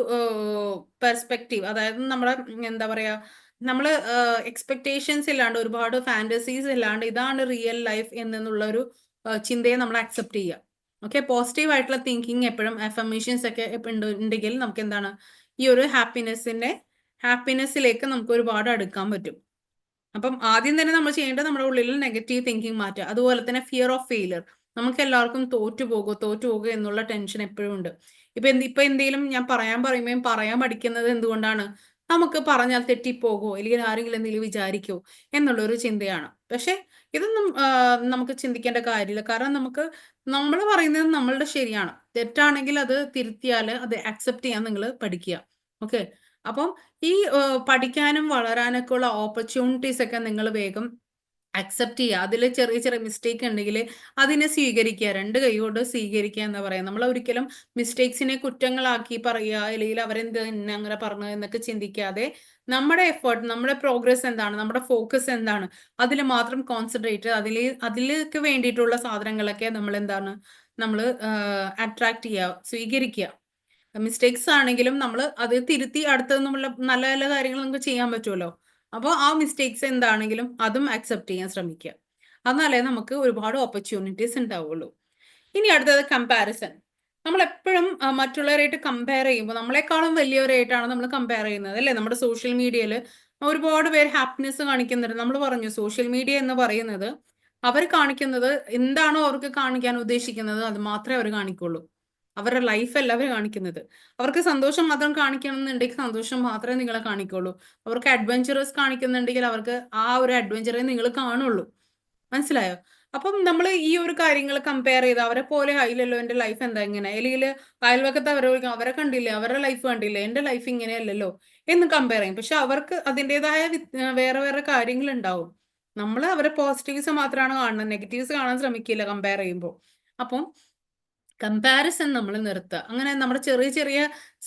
പെർസ്പെക്റ്റീവ്, അതായത് നമ്മുടെ എന്താ പറയാ നമ്മൾ എക്സ്പെക്ടേഷൻസ് ഇല്ലാണ്ട് ഒരുപാട് ഫാന്റസീസ് ഇല്ലാണ്ട് ഇതാണ് റിയൽ ലൈഫ് എന്നുള്ള ഒരു ചിന്തയെ നമ്മൾ അക്സെപ്റ്റ് ചെയ്യുക. ഓക്കെ, പോസിറ്റീവ് ആയിട്ടുള്ള തിങ്കിങ് എപ്പോഴും അഫർമേഷൻസ് ഒക്കെ ഉണ്ടെങ്കിൽ നമുക്ക് എന്താണ് ഈ ഒരു ഹാപ്പിനെസ്സിലേക്ക് നമുക്ക് ഒരുപാട് അടുക്കാൻ പറ്റും. അപ്പം ആദ്യം തന്നെ നമ്മൾ ചെയ്യേണ്ടത് നമ്മുടെ ഉള്ളിൽ നെഗറ്റീവ് തിങ്കിങ് മാറ്റുക. അതുപോലെ തന്നെ ഫിയർ ഓഫ് ഫെയിലിയർ. നമുക്ക് എല്ലാവർക്കും തോറ്റുപോകുക എന്നുള്ള ടെൻഷൻ എപ്പോഴും ഉണ്ട്. ഇപ്പൊ എന്തെങ്കിലും ഞാൻ പറയാൻ പഠിക്കുന്നത് എന്തുകൊണ്ടാണ്? നമുക്ക് പറഞ്ഞാൽ തെറ്റിപ്പോകോ അല്ലെങ്കിൽ ആരെങ്കിലും എന്തെങ്കിലും വിചാരിക്കോ എന്നുള്ളൊരു ചിന്തയാണ്. പക്ഷെ ഇതൊന്നും നമുക്ക് ചിന്തിക്കേണ്ട കാര്യമില്ല. കാരണം നമ്മൾ പറയുന്നത് നമ്മളുടെ ശരിയാണ്. തെറ്റാണെങ്കിൽ അത് തിരുത്തിയാൽ അത് അക്സെപ്റ്റ് ചെയ്യാൻ നിങ്ങൾ പഠിക്കുക. ഓക്കെ, അപ്പം ഈ പഠിക്കാനും വളരാനൊക്കെ ഉള്ള ഓപ്പർച്യൂണിറ്റീസ് ഒക്കെ നിങ്ങൾ വേഗം അക്സെപ്റ്റ് ചെയ്യുക. അതിൽ ചെറിയ ചെറിയ മിസ്റ്റേക്ക് ഉണ്ടെങ്കിൽ അതിനെ സ്വീകരിക്കുക, 2 കൈ കൊണ്ട് സ്വീകരിക്കുക എന്ന് പറയാം. നമ്മൾ ഒരിക്കലും മിസ്റ്റേക്സിനെ കുറ്റങ്ങളാക്കി പറയുക അല്ലെങ്കിൽ അവരെന്ത് എന്നെ അങ്ങനെ പറഞ്ഞു എന്നൊക്കെ ചിന്തിക്കാതെ നമ്മുടെ എഫേർട്ട്, നമ്മുടെ പ്രോഗ്രസ് എന്താണ്, നമ്മുടെ ഫോക്കസ് എന്താണ്, അതിൽ മാത്രം കോൺസെൻട്രേറ്റ് അതിലേക്ക് വേണ്ടിയിട്ടുള്ള സാധനങ്ങളൊക്കെ നമ്മൾ അട്രാക്ട് ചെയ്യുക, സ്വീകരിക്കുക. മിസ്റ്റേക്സ് ആണെങ്കിലും നമ്മൾ അത് തിരുത്തി അടുത്തത് നമ്മളെ നല്ല നല്ല കാര്യങ്ങൾ നമുക്ക് ചെയ്യാൻ പറ്റുമല്ലോ. അപ്പോൾ ആ മിസ്റ്റേക്സ് എന്താണെങ്കിലും അതും അക്സെപ്റ്റ് ചെയ്യാൻ ശ്രമിക്കുക. എന്നാലേ നമുക്ക് ഒരുപാട് ഓപ്പർച്യൂണിറ്റീസ് ഉണ്ടാവുള്ളൂ. ഇനി അടുത്തത് കമ്പാരിസൺ. നമ്മൾ എപ്പോഴും മറ്റുള്ളവരായിട്ട് കമ്പയർ ചെയ്യുമ്പോൾ നമ്മളെക്കാളും വലിയവരായിട്ടാണ് നമ്മൾ കമ്പയർ ചെയ്യുന്നത് അല്ലേ? നമ്മുടെ സോഷ്യൽ മീഡിയയിൽ ഒരുപാട് പേര് ഹാപ്പിനെസ് കാണിക്കുന്നുണ്ട്. നമ്മൾ പറഞ്ഞു സോഷ്യൽ മീഡിയ എന്ന് പറയുന്നത് അവർ കാണിക്കുന്നത് എന്താണോ അവർക്ക് കാണിക്കാൻ ഉദ്ദേശിക്കുന്നത് അത് മാത്രമേ അവർ കാണിക്കുള്ളൂ. അവരുടെ ലൈഫല്ല അവർ കാണിക്കുന്നത്. അവർക്ക് സന്തോഷം മാത്രം കാണിക്കണം എന്നുണ്ടെങ്കിൽ സന്തോഷം മാത്രമേ നിങ്ങളെ കാണിക്കുള്ളൂ. അവർക്ക് അഡ്വഞ്ചറസ് കാണിക്കുന്നുണ്ടെങ്കിൽ അവർക്ക് ആ ഒരു അഡ്വഞ്ചറേ നിങ്ങൾ കാണുള്ളൂ. മനസ്സിലായോ? അപ്പം നമ്മൾ ഈ ഒരു കാര്യങ്ങൾ കമ്പയർ ചെയ്ത് അവരെ പോലെ ആയില്ലല്ലോ എൻ്റെ ലൈഫ് എന്താ ഇങ്ങനെ, അല്ലെങ്കിൽ അയൽവക്കത്ത് അവരെ കണ്ടില്ലേ, അവരുടെ ലൈഫ് കണ്ടില്ലേ, എൻ്റെ ലൈഫ് ഇങ്ങനെയല്ലല്ലോ എന്ന് കമ്പയർ ചെയ്യും. പക്ഷെ അവർക്ക് അതിൻ്റെതായ വേറെ വേറെ കാര്യങ്ങൾ ഉണ്ടാവും. നമ്മൾ അവരെ പോസിറ്റീവ്സ് മാത്രമാണ് കാണുന്നത്, നെഗറ്റീവ്സ് കാണാൻ ശ്രമിക്കില്ല കമ്പയർ ചെയ്യുമ്പോൾ. അപ്പം കമ്പാരിസൺ നമ്മൾ നിർത്തുക. അങ്ങനെ നമ്മുടെ ചെറിയ ചെറിയ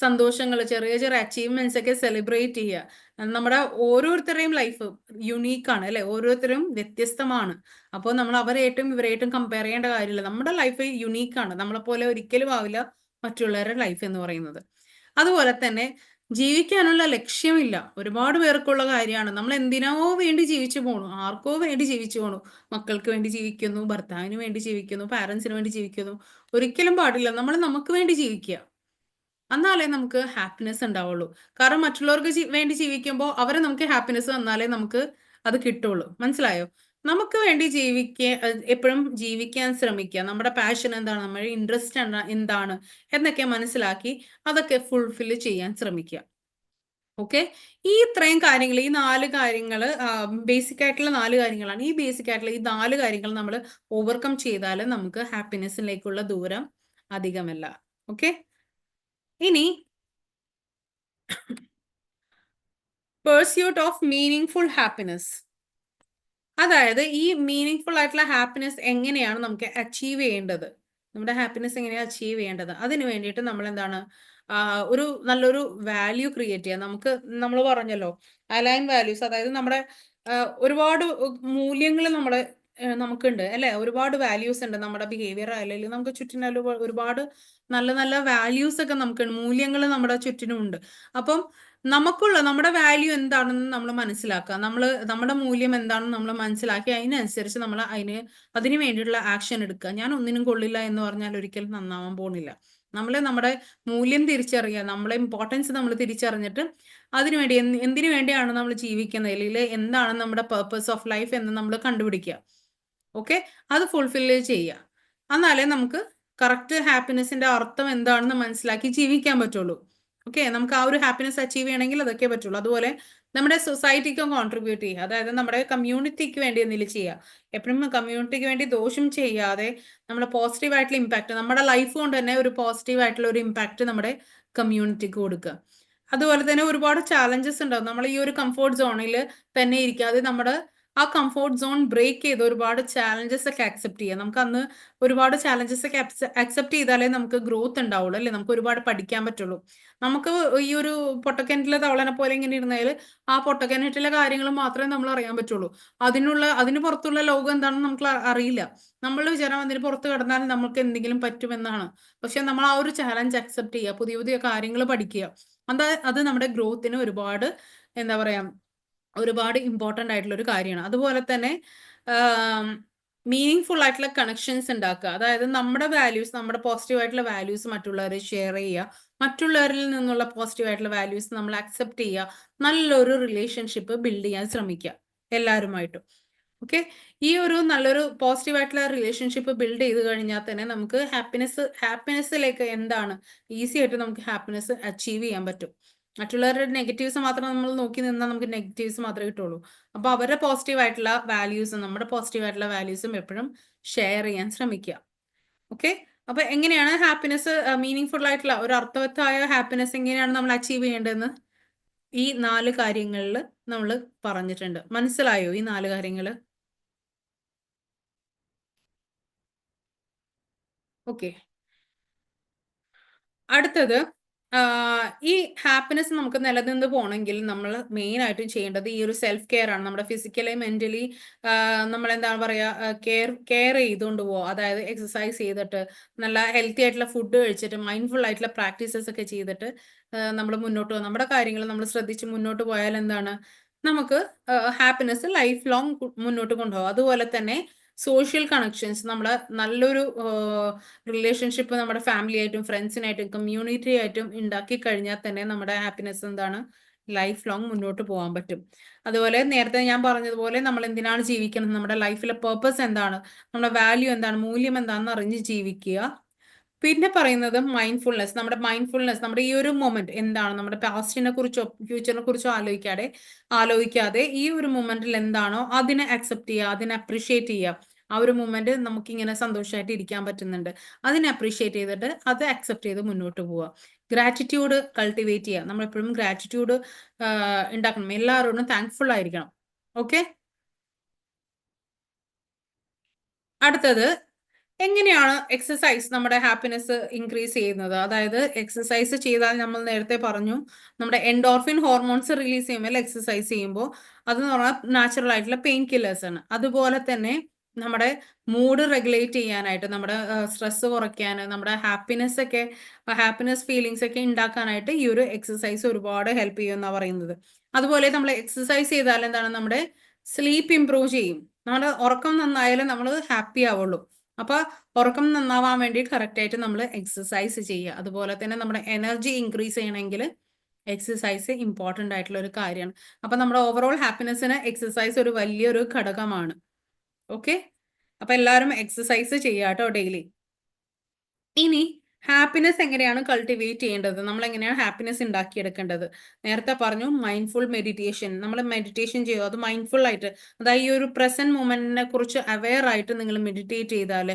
സന്തോഷങ്ങൾ, ചെറിയ ചെറിയ അച്ചീവ്മെന്റ്സ് ഒക്കെ സെലിബ്രേറ്റ് ചെയ്യുക. നമ്മുടെ ഓരോരുത്തരുടെയും ലൈഫ് യുണീക്കാണ് അല്ലെ? ഓരോരുത്തരും വ്യത്യസ്തമാണ്. അപ്പോൾ നമ്മൾ അവരായിട്ടും ഇവരായിട്ടും കമ്പയർ ചെയ്യേണ്ട കാര്യമില്ല. നമ്മുടെ ലൈഫ് യുണീക്കാണ്. നമ്മളെപ്പോലെ ഒരിക്കലും ആവില്ല മറ്റുള്ളവരുടെ ലൈഫ് എന്ന് പറയുന്നത്. അതുപോലെ തന്നെ ജീവിക്കാനുള്ള ലക്ഷ്യമില്ല. ഒരുപാട് പേർക്കുള്ള കാര്യമാണ്. നമ്മൾ എന്തിനോ വേണ്ടി ജീവിച്ചു പോണു, ആർക്കോ വേണ്ടി ജീവിച്ചു പോണു. മക്കൾക്ക് വേണ്ടി ജീവിക്കുന്നു, ഭർത്താവിന് വേണ്ടി ജീവിക്കുന്നു, പാരന്റ്സിന് വേണ്ടി ജീവിക്കുന്നു. ഒരിക്കലും പാടില്ല. നമ്മൾ നമുക്ക് വേണ്ടി ജീവിക്കുക. എന്നാലേ നമുക്ക് ഹാപ്പിനെസ് ഉണ്ടാവുള്ളൂ. കാരണം മറ്റുള്ളവർക്ക് വേണ്ടി ജീവിക്കുമ്പോൾ അവരെ നമുക്ക് ഹാപ്പിനെസ് തന്നാലേ നമുക്ക് അത് കിട്ടുള്ളൂ. മനസ്സിലായോ? നമുക്ക് വേണ്ടി എപ്പോഴും ജീവിക്കാൻ ശ്രമിക്കുക. നമ്മുടെ പാഷൻ എന്താണ്, നമ്മുടെ ഇൻട്രസ്റ്റ് എന്താണ് എന്നൊക്കെ മനസ്സിലാക്കി അതൊക്കെ ഫുൾഫിൽ ചെയ്യാൻ ശ്രമിക്കുക. ഓക്കെ, ഈ ഇത്രയും കാര്യങ്ങൾ, ഈ 4 കാര്യങ്ങൾ ബേസിക് ആയിട്ടുള്ള 4 കാര്യങ്ങളാണ്. ഈ ബേസിക് ആയിട്ടുള്ള ഈ 4 കാര്യങ്ങൾ നമ്മൾ ഓവർകം ചെയ്താൽ നമുക്ക് ഹാപ്പിനെസ്സിലേക്കുള്ള ദൂരം അധികമല്ല. ഓക്കെ, ഇനി പേഴ്സ്യൂട്ട് ഓഫ് മീനിങ് ഹാപ്പിനെസ്. അതായത് ഈ മീനിങ് ആയിട്ടുള്ള ഹാപ്പിനെസ് എങ്ങനെയാണ് നമുക്ക് അച്ചീവ് ചെയ്യേണ്ടത്, നമ്മുടെ ഹാപ്പിനെസ് എങ്ങനെയാണ് അച്ചീവ് ചെയ്യേണ്ടത്, അതിന് വേണ്ടിയിട്ട് നമ്മൾ എന്താണ് ഒരു നല്ലൊരു വാല്യൂ ക്രിയേറ്റ് ചെയ്യുക. നമുക്ക് നമ്മൾ പറഞ്ഞല്ലോ അലൈൻ വാല്യൂസ്, അതായത് നമ്മുടെ ഒരുപാട് മൂല്യങ്ങൾ നമ്മുടെ നമുക്കുണ്ട് അല്ലെ, ഒരുപാട് വാല്യൂസ് ഉണ്ട് നമ്മുടെ ബിഹേവിയർ അല്ലെങ്കിൽ നമുക്ക് ചുറ്റിനും ഒരുപാട് നല്ല നല്ല വാല്യൂസ് ഒക്കെ നമുക്കുണ്ട്, മൂല്യങ്ങൾ നമ്മുടെ ചുറ്റിനുമുണ്ട്. അപ്പം നമ്മുടെ വാല്യൂ എന്താണെന്ന് നമ്മൾ മനസ്സിലാക്കുക, നമ്മുടെ മൂല്യം എന്താണെന്ന് നമ്മൾ മനസ്സിലാക്കി അതിനനുസരിച്ച് നമ്മൾ അതിന് വേണ്ടിയിട്ടുള്ള ആക്ഷൻ എടുക്കുക. ഞാൻ ഒന്നിനും കൊള്ളില്ല എന്ന് പറഞ്ഞാൽ ഒരിക്കലും നന്നാവാൻ പോകുന്നില്ല. നമ്മുടെ മൂല്യം തിരിച്ചറിയുക, നമ്മളെ ഇമ്പോർട്ടൻസ് നമ്മൾ തിരിച്ചറിഞ്ഞിട്ട് അതിനുവേണ്ടി എന്തിനു വേണ്ടിയാണ് നമ്മൾ ജീവിക്കുന്നത്, അല്ലെങ്കിൽ എന്താണ് നമ്മുടെ പർപ്പസ് ഓഫ് ലൈഫ് എന്ന് നമ്മൾ കണ്ടുപിടിക്കുക. ഓക്കെ, അത് ഫുൾഫിൽ ചെയ്യുക. എന്നാലേ നമുക്ക് കറക്റ്റ് ഹാപ്പിനെസിന്റെ അർത്ഥം എന്താണെന്ന് മനസ്സിലാക്കി ജീവിക്കാൻ പറ്റുള്ളൂ. ഓക്കെ, നമുക്ക് ആ ഒരു ഹാപ്പിനെസ് അച്ചീവ് ചെയ്യണമെങ്കിൽ അതൊക്കെ പറ്റുള്ളൂ. അതുപോലെ നമ്മുടെ സൊസൈറ്റിക്കും കോൺട്രിബ്യൂട്ട് ചെയ്യുക, അതായത് നമ്മുടെ കമ്മ്യൂണിറ്റിക്ക് വേണ്ടി എന്തെങ്കിലും ചെയ്യുക. എപ്പോഴും കമ്മ്യൂണിറ്റിക്ക് വേണ്ടി ദോഷം ചെയ്യാതെ നമ്മുടെ പോസിറ്റീവ് ആയിട്ടുള്ള ഇമ്പാക്ട്, നമ്മുടെ ലൈഫ് കൊണ്ട് തന്നെ ഒരു പോസിറ്റീവ് ആയിട്ടുള്ള ഒരു ഇമ്പാക്ട് നമ്മുടെ കമ്മ്യൂണിറ്റിക്ക് കൊടുക്കുക. അതുപോലെ തന്നെ ഒരുപാട് ചാലഞ്ചസ് ഉണ്ടാവും. നമ്മൾ ഈ ഒരു കംഫോർട്ട് സോണിൽ തന്നെ ഇരിക്കാതെ നമ്മുടെ ആ കംഫോർട്ട് സോൺ ബ്രേക്ക് ചെയ്ത് ഒരുപാട് ചാലഞ്ചസ് ഒക്കെ അക്സെപ്റ്റ് ചെയ്യുക. നമുക്ക് അന്ന് ഒരുപാട് ചാലഞ്ചസ് ഒക്കെ അക്സെപ്റ്റ് ചെയ്താലേ നമുക്ക് ഗ്രോത്ത് ഉണ്ടാവുള്ളൂ അല്ലേ, നമുക്ക് ഒരുപാട് പഠിക്കാൻ പറ്റുള്ളൂ. നമുക്ക് ഈ ഒരു പൊട്ടക്കിണറ്റിലെ തവളനെ പോലെ ഇങ്ങനെ ഇരുന്നാൽ ആ പൊട്ടക്കിണറ്റിലെ കാര്യങ്ങൾ മാത്രമേ നമ്മൾ അറിയാൻ പറ്റുള്ളൂ. അതിന് പുറത്തുള്ള ലോകം എന്താണെന്ന് നമുക്ക് അറിയില്ല. നമ്മൾ വിചാരം അതിന് പുറത്ത് കിടന്നാൽ നമുക്ക് എന്തെങ്കിലും പറ്റുമെന്നാണ്. പക്ഷെ നമ്മൾ ആ ഒരു ചാലഞ്ച് അക്സെപ്റ്റ് ചെയ്യുക, പുതിയ പുതിയ കാര്യങ്ങൾ പഠിക്കുക. അത് നമ്മുടെ ഗ്രോത്തിന് ഒരുപാട് എന്താ പറയാ ഒരുപാട് ഇമ്പോർട്ടൻ്റ് ആയിട്ടുള്ള ഒരു കാര്യമാണ്. അതുപോലെ തന്നെ മീനിങ് ആയിട്ടുള്ള കണക്ഷൻസ് ഉണ്ടാക്കുക, അതായത് നമ്മുടെ വാല്യൂസ്, നമ്മുടെ പോസിറ്റീവ് ആയിട്ടുള്ള വാല്യൂസ് മറ്റുള്ളവരെ ഷെയർ ചെയ്യുക, മറ്റുള്ളവരിൽ നിന്നുള്ള പോസിറ്റീവ് ആയിട്ടുള്ള വാല്യൂസ് നമ്മൾ അക്സെപ്റ്റ് ചെയ്യുക, നല്ലൊരു റിലേഷൻഷിപ്പ് ബിൽഡ് ചെയ്യാൻ ശ്രമിക്കുക എല്ലാവരുമായിട്ടും. ഓക്കെ, ഈ ഒരു നല്ലൊരു പോസിറ്റീവ് ആയിട്ടുള്ള റിലേഷൻഷിപ്പ് ബിൽഡ് ചെയ്ത് കഴിഞ്ഞാൽ തന്നെ നമുക്ക് ഹാപ്പിനെസ്സിലേക്ക് എന്താണ് ഈസി ആയിട്ട് നമുക്ക് ഹാപ്പിനെസ് അച്ചീവ് ചെയ്യാൻ പറ്റും. മറ്റുള്ളവരുടെ നെഗറ്റീവ്സ് മാത്രം നമ്മൾ നോക്കി നിന്നാൽ നമുക്ക് നെഗറ്റീവ്സ് മാത്രമേ കിട്ടുള്ളൂ. അപ്പോൾ അവരുടെ പോസിറ്റീവ് ആയിട്ടുള്ള വാല്യൂസും നമ്മുടെ പോസിറ്റീവ് ആയിട്ടുള്ള വാല്യൂസും എപ്പോഴും ഷെയർ ചെയ്യാൻ ശ്രമിക്കുക. ഓക്കെ, അപ്പൊ എങ്ങനെയാണ് ഹാപ്പിനെസ് മീനിങ് ആയിട്ടുള്ള ഒരു അർത്ഥവത്തായ ഹാപ്പിനെസ് എങ്ങനെയാണ് നമ്മൾ അച്ചീവ് ചെയ്യേണ്ടതെന്ന് ഈ 4 കാര്യങ്ങളിൽ നമ്മൾ പറഞ്ഞിട്ടുണ്ട്. മനസ്സിലായോ ഈ 4 കാര്യങ്ങൾ? ഓക്കെ, അടുത്തത് ഈ ഹാപ്പിനെസ് നമുക്ക് നിലനിന്ന് പോകണമെങ്കിൽ നമ്മൾ മെയിൻ ആയിട്ടും ചെയ്യേണ്ടത് ഈ ഒരു സെൽഫ് കെയർ ആണ്. നമ്മുടെ ഫിസിക്കലി മെന്റലി നമ്മൾ എന്താണ് പറയുക, കെയർ ചെയ്തുകൊണ്ട് പോവുക. അതായത് എക്സസൈസ് ചെയ്തിട്ട്, നല്ല ഹെൽത്തി ആയിട്ടുള്ള ഫുഡ് കഴിച്ചിട്ട്, മൈൻഡ്ഫുൾ ആയിട്ടുള്ള പ്രാക്ടീസസ് ഒക്കെ ചെയ്തിട്ട് നമ്മൾ മുന്നോട്ട് പോകും. നമ്മുടെ കാര്യങ്ങൾ നമ്മൾ ശ്രദ്ധിച്ച് മുന്നോട്ട് പോയാൽ എന്താണ് നമുക്ക് ഹാപ്പിനെസ് ലൈഫ് ലോങ് മുന്നോട്ട് കൊണ്ടുപോകും. അതുപോലെ തന്നെ സോഷ്യൽ കണക്ഷൻസ്, നമ്മുടെ നല്ലൊരു റിലേഷൻഷിപ്പ് നമ്മുടെ ഫാമിലി ആയിട്ടും ഫ്രണ്ട്സിനായിട്ടും കമ്മ്യൂണിറ്റി ആയിട്ടും ഉണ്ടാക്കി കഴിഞ്ഞാൽ തന്നെ നമ്മുടെ ഹാപ്പിനെസ് എന്താണ് ലൈഫ് ലോങ് മുന്നോട്ട് പോകാൻ പറ്റും. അതുപോലെ നേരത്തെ ഞാൻ പറഞ്ഞതുപോലെ നമ്മൾ എന്തിനാണ് ജീവിക്കുന്നത്, നമ്മുടെ ലൈഫിലെ പേർപ്പസ് എന്താണ്, നമ്മുടെ വാല്യൂ എന്താണ്, മൂല്യം എന്താണെന്ന് അറിഞ്ഞ് ജീവിക്കുക. പിന്നെ പറയുന്നത് മൈൻഡ്ഫുൾനെസ്. നമ്മുടെ ഈ ഒരു മൊമെന്റ് എന്താണ്, നമ്മുടെ പാസ്റ്റിനെ കുറിച്ചോ ഫ്യൂച്ചറിനെ കുറിച്ചോ ആലോചിക്കാതെ ഈ ഒരു മൊമെന്റിൽ എന്താണോ അതിനെ അക്സെപ്റ്റ് ചെയ്യുക, അതിനെ അപ്രീഷിയേറ്റ് ചെയ്യുക. ആ ഒരു മൊമെന്റ് നമുക്ക് ഇങ്ങനെ സന്തോഷമായിട്ട് ഇരിക്കാൻ പറ്റുന്നുണ്ട്, അതിനെ അപ്രീഷിയേറ്റ് ചെയ്തിട്ട് അത് അക്സെപ്റ്റ് ചെയ്ത് മുന്നോട്ട് പോവുക. ഗ്രാറ്റിറ്റ്യൂഡ് കൾട്ടിവേറ്റ് ചെയ്യുക, നമ്മൾ എപ്പോഴും ഗ്രാറ്റിറ്റ്യൂഡ് ഉണ്ടാക്കണം, എല്ലാവരോടും താങ്ക്ഫുൾ ആയിരിക്കണം. ഓക്കെ, അടുത്തത് എങ്ങനെയാണ് എക്സസൈസ് നമ്മുടെ ഹാപ്പിനെസ് ഇൻക്രീസ് ചെയ്യുന്നത്. അതായത് എക്സസൈസ് ചെയ്താൽ നമ്മൾ നേരത്തെ പറഞ്ഞു നമ്മുടെ എൻഡോർഫിൻ ഹോർമോൺസ് റിലീസ് ചെയ്യുമ്പോൾ എക്സസൈസ് ചെയ്യുമ്പോൾ അതെന്ന് പറഞ്ഞാൽ നാച്ചുറൽ ആയിട്ടുള്ള പെയിൻ കില്ലേഴ്സ് ആണ്. അതുപോലെ തന്നെ നമ്മുടെ മൂഡ് റെഗുലേറ്റ് ചെയ്യാനായിട്ട്, നമ്മുടെ സ്ട്രെസ് കുറയ്ക്കാൻ, നമ്മുടെ ഹാപ്പിനെസ് ഫീലിങ്സ് ഒക്കെ ഉണ്ടാക്കാനായിട്ട് ഈ ഒരു എക്സസൈസ് ഒരുപാട് ഹെൽപ്പ് ചെയ്യുമെന്നാണ് പറയുന്നത്. അതുപോലെ നമ്മൾ എക്സസൈസ് ചെയ്താൽ എന്താണ് നമ്മുടെ സ്ലീപ്പ് ഇംപ്രൂവ് ചെയ്യും. നമ്മുടെ ഉറക്കം നന്നായാലും നമ്മൾ ഹാപ്പി ആവുള്ളൂ. അപ്പൊ ഉറക്കം നന്നാവാൻ വേണ്ടി കറക്റ്റ് ആയിട്ട് നമ്മൾ എക്സസൈസ് ചെയ്യുക. അതുപോലെ തന്നെ നമ്മുടെ എനർജി ഇൻക്രീസ് ചെയ്യണമെങ്കിൽ എക്സസൈസ് ഇമ്പോർട്ടൻ്റ് ആയിട്ടുള്ള ഒരു കാര്യമാണ്. അപ്പൊ നമ്മുടെ ഓവറോൾ ഹാപ്പിനെസ്സിന് എക്സസൈസ് ഒരു വലിയൊരു ഘടകമാണ്. ഓക്കെ, അപ്പൊ എല്ലാവരും എക്സസൈസ് ചെയ്യാട്ടോ ഡെയിലി. ഇനി ഹാപ്പിനെസ് എങ്ങനെയാണ് കൾട്ടിവേറ്റ് ചെയ്യേണ്ടത്, നമ്മൾ എങ്ങനെയാണ് ഹാപ്പിനെസ് ഉണ്ടാക്കിയെടുക്കേണ്ടത്? നേരത്തെ പറഞ്ഞു മൈൻഡ്ഫുൾ മെഡിറ്റേഷൻ. നമ്മൾ മെഡിറ്റേഷൻ ചെയ്യുക, അത് മൈൻഡ്ഫുൾ ആയിട്ട്, അതായത് ഈ ഒരു പ്രസന്റ് മൂമെന്റിനെ കുറിച്ച് അവെയർ ആയിട്ട് നിങ്ങൾ മെഡിറ്റേറ്റ് ചെയ്താൽ,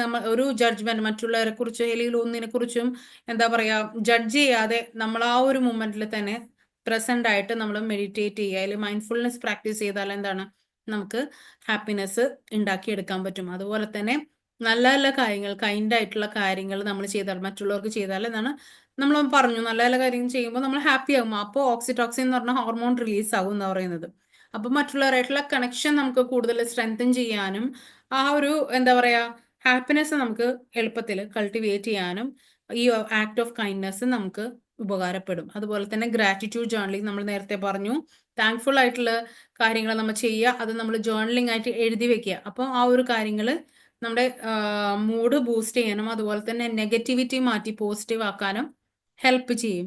നമ്മൾ ഒരു ജഡ്ജ്മെന്റ് മറ്റുള്ളവരെ കുറിച്ച് അല്ലെങ്കിൽ ഒന്നിനെ കുറിച്ചും എന്താ പറയാ ജഡ്ജ് ചെയ്യാതെ നമ്മൾ ആ ഒരു മൂമെന്റിൽ തന്നെ പ്രസന്റ് ആയിട്ട് നമ്മൾ മെഡിറ്റേറ്റ് ചെയ്യുക, അല്ലെങ്കിൽ മൈൻഡ്ഫുൾനെസ് പ്രാക്ടീസ് ചെയ്താൽ എന്താണ് നമുക്ക് ഹാപ്പിനെസ് ഉണ്ടാക്കിയെടുക്കാൻ പറ്റും. അതുപോലെ തന്നെ നല്ല നല്ല കാര്യങ്ങൾ, കൈൻഡ് ആയിട്ടുള്ള കാര്യങ്ങൾ നമ്മൾ ചെയ്താൽ, മറ്റുള്ളവർക്ക് ചെയ്താൽ എന്താണ് നമ്മൾ പറഞ്ഞു, നല്ല നല്ല കാര്യങ്ങൾ ചെയ്യുമ്പോൾ നമ്മൾ ഹാപ്പി ആകും. അപ്പോൾ ഓക്സിറ്റോക്സിൻ എന്ന് പറഞ്ഞ ഹോർമോൺ റിലീസ് ആകും എന്ന് പറയുന്നത്. അപ്പോൾ മറ്റുള്ളവരായിട്ടുള്ള കണക്ഷൻ നമുക്ക് കൂടുതൽ സ്ട്രെങ്തൻ ചെയ്യാനും ആ ഒരു എന്താ പറയാ ഹാപ്പിനെസ് നമുക്ക് എളുപ്പത്തിൽ കൾട്ടിവേറ്റ് ചെയ്യാനും ഈ ആക്ട് ഓഫ് കൈൻഡ്നെസ് നമുക്ക് ഉപകാരപ്പെടും. അതുപോലെ തന്നെ ഗ്രാറ്റിറ്റ്യൂഡ് ജേർണലിംഗ് നമ്മൾ നേരത്തെ പറഞ്ഞു, താങ്ക്ഫുൾ ആയിട്ടുള്ള കാര്യങ്ങൾ നമ്മൾ ചെയ്യുക, അത് നമ്മൾ ജേർണലിംഗ് ആയിട്ട് എഴുതി വെക്കുക. അപ്പോൾ ആ ഒരു കാര്യങ്ങൾ നമ്മുടെ മൂഡ് ബൂസ്റ്റ് ചെയ്യാനും അതുപോലെ തന്നെ നെഗറ്റിവിറ്റി മാറ്റി പോസിറ്റീവ് ആക്കാനും ഹെൽപ്പ് ചെയ്യും.